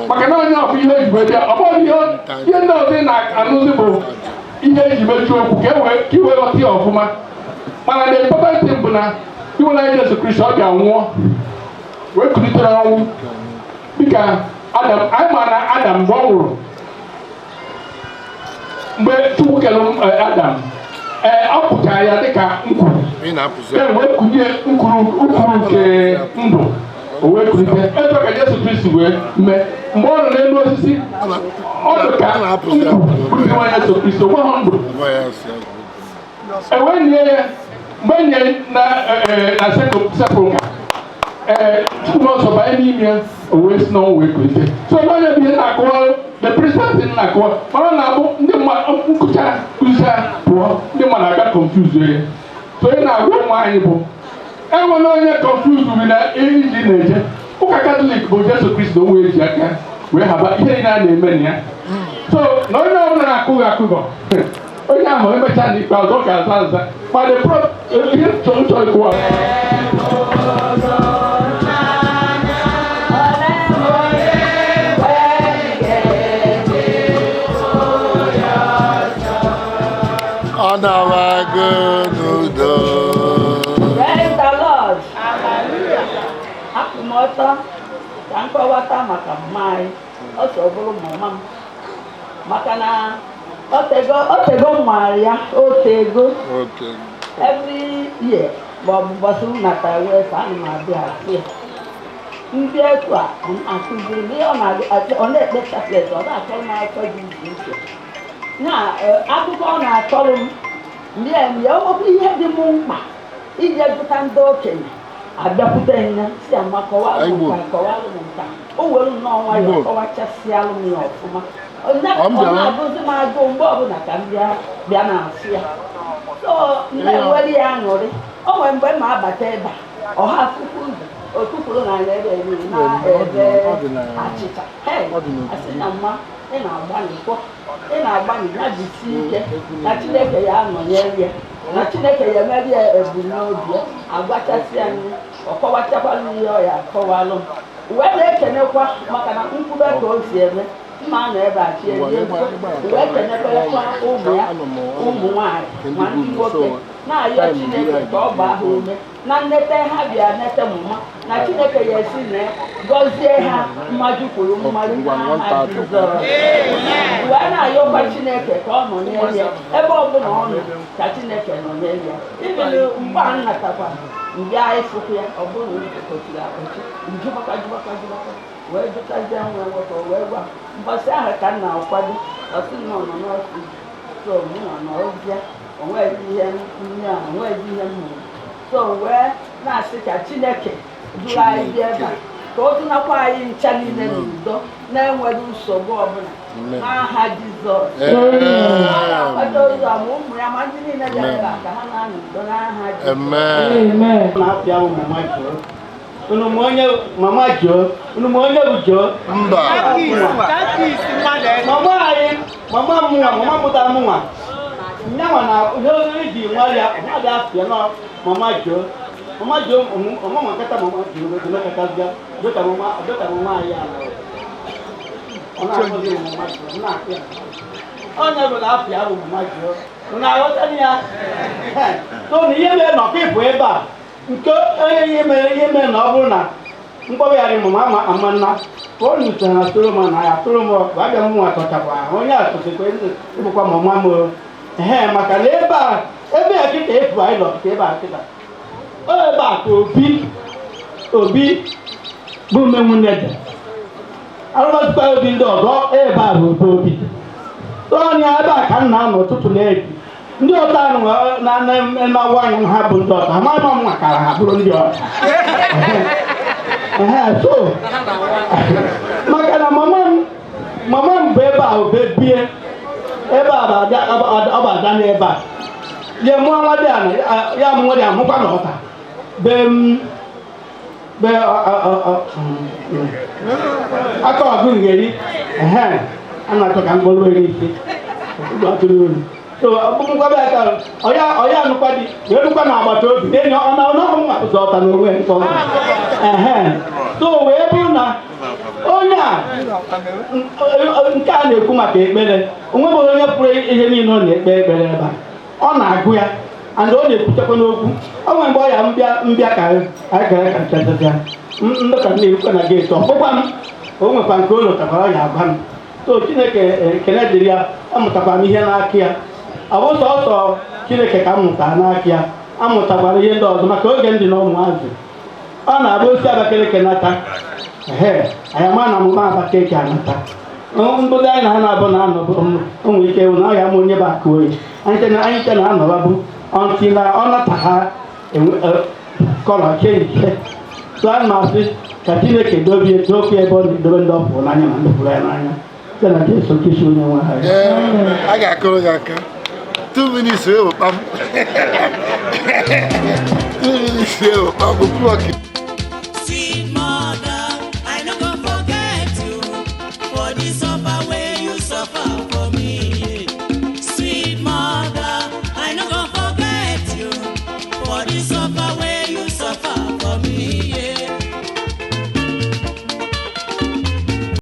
S19: maka na onye ọbụ ihe ejibe bịa ọ bụghị ihe ndị ọzọ na-anụzi bụ ihe eji mechi okwu ka iwe ghọta ya ọfụma mana the important thing bụ na iwere Jesu Kristi ọ bịa nwụọ wee kulitere ọnwụ dịka Adam. Anyị ma na Adam mgbe ọ nwụrụ mgbe Chukwu kere Adam ọ pụtara ya dịka nkwuru wee kunye ukwu nke ndụ o wee kulite ebe ka Jesu Kristi wee mee mgbe ọ nọ n'elu osisi ọ dị ka nwa Jesu Kristi onwe ha ndụ ewee nye ya mgbe nye na sepụlka Chukwu ọsọ banye n'ime ya o wee si n'ọnwụ wee kulite so onye bụ ihe na-akọwa the president na-akọwa mana na-abụ ndị nkụcha kụzicha pụọ ndị mmadụ aga confuse ya so onye na-agwa ụmụ anyị bụ enwere onye confuse bi na iji na-eje ụka Katọlik bụ Jesu Kristi onwe eji aka wee haba ihe niile a na-eme na ya so na onye ọbụla na-akụghị akụghọ onye ahụ emechaa n'ikpeazụ ọ ga-aza aza ma ihe chọrọ ịkụwa
S20: Praise the Lord. Hapụ m ọtọ ka m kọwata maka mma anyị ọsọ bụrụ mama m maka na otego mmaara ya otego every year ma ọ bụ ụbọchị m nata wee ka ana m abịa asị ya ndị etu a akụziri m ihe ọ na-ekpe chaplet ọ na-akọrọ m akụkọ dị iche iche na akụkọ ọ na-akọrọ m ndị ya ọbụ ihe dị m mkpa ije jụta ndị okenye abịakwute ya si ama kọwalụ m nka o were nnọọ nwayọọ kọwachasịalụ m ya ọfụma ọ na-agụzi m agụụ mgbe ọbụla ka m bịa na-asị ya so na-enwere ya aṅụrị o nwere mgbe ma abata ebe a ọha tupu ụzọ otupụrụ na ebe na-ebe achịcha asị na mma ị na-agbanị ya jisi ike na Chineke ya anọnyere ya na Chineke ya emeri ya ebumnobi ya agwachasị anyị ọkọwachakwala ihe ọ ya akọwalụ m wee na-ekenekwa maka na nkwube ka o si eme mma nọ ebe a chi wee kenekwekwa ụmụ ya ụmụ nwaanyị ma ndị nwoke na-ayọ Chineke ka ọ gbaa ha ume na nnete ha bịa nete mụma na Chineke ya esi na gọzie ha mmadụ kwuru mmadụ n'aha Jizọs wee na-ayọkwa Chineke ka ọ nọnyere ya ebe ọbụla ọ nọ ka Chineke nọnyere ya ibili mgbe a nnatakwa mbịa ịfụkwu ya ọ bụrụ na okotiri njubaka wee jụtazie nwa nwoke wee gwa mbọsị ahụ ka m na-akwado ọsị nọ n'ọsị so mụ nọ n'ọbịa onweghị ihe nri a onweghị ihe m hụrụ so wee na-asị ka Chineke duru anyị bịa ebe a ka o dunakwa anyị ncha niile n'udo na-enweghị nsogbu ọbụla n'aha Jizọs akwado ụzọ ma ụmụ ya ma ndị niile bịara ebe a ka ha na-anọ n'udo n'aha Jizọs.
S17: Unu onye mama Joe, unu onye bụ Joe?
S3: Mba.
S17: Mama mụtara mụnwa. Nyanwa na iji nwalia afịa na mama Joe. Mama Joe, ọmụma nkata mama Joe bụ na-ekatazịa dịka mama anyị ala. Ọ na-akọzi mama Joe, na-akpịa. Onye bụ na afịa bụ mama Joe. Unu aghọtara ya? So na ihe mere na ọkịpụ ebe a. Nke onye ihe mere na ọ bụrụ na mkpọbịarị mama amanna ka ọ nụtara na Solomon na ya Solomon bụ abịa m nwa tọchakwa onye a tụsịkwa ịbụkwa mama m maka na ebe a kịta efu anyị nọpụta ebe a kịta ebe a ka obi bụ menwunye dị arụmazikwa obi ndị ọzọ ebe a bụ obi onye ebe a ka m na-anọ ụtụtụ na-eji ndị ọta na-awa anyị ha bụ ndị ọta amaghị m makara ha bụrụ ndị ọta so maka na mama m bụ ebe a obebie ebe a ọ bụ ada n'ebe a ya mụọ nwa dị ana ya mụnwa dị amụkwa na ọta be aka ọgụ ngeri a na-achọ ka mkpọrọ eri ike ụlọ atụrụ olu
S21: so ọkpụkpọ bịa ka ọya anụkwa dị wee rukwa na agbata obi enyi ọnọhụ ụzọ ọta n'onwe nkọ so wee bụrụ na onye a nke a na-ekwu maka ekpere onwebeghị onye pụrụ ihe niile ọ na-ekpe ekpere ebe a ọ na-agụ ya and ọ na-ekwuchekwa n'okwu o nwere mgbe ọ ya mbịa ka anyị gara ka nchachasịa ndị ka na-erukwa na geeti ọkpụkwa m o nwekwa nke o lotakwara ọ ya agwa m so Chineke ekele dịrị ya amụtakwa m ihe n'aka ya ọ bụ sọsọ Chineke ka m mụtara n'aka ya amụtakwara ihe ndị ọzọ maka oge ndị na ụmụazị ọ na-abụ osi Abakaliki nata anyị ama na ọmụma Abakaliki anata ndụdị anyị na ha na-abụ na-anọbụ ụmụ ike bụ na ọ ya ma onye bụ akụ oyi anyị che na-anọba bụ ọntị na ọ nata ha kọlọ chenji so a na-asị ka Chineke dobie dokwu ebe ọ na-edobe ndị ọ pụrụ n'anya ma ndị pụrụ ya n'anya site na Jesu Kristi onye nwe anyị.
S15: A ga-akụrụ gị aka 2 minutes wee wụkpa m 2 minutes wee wụkpa m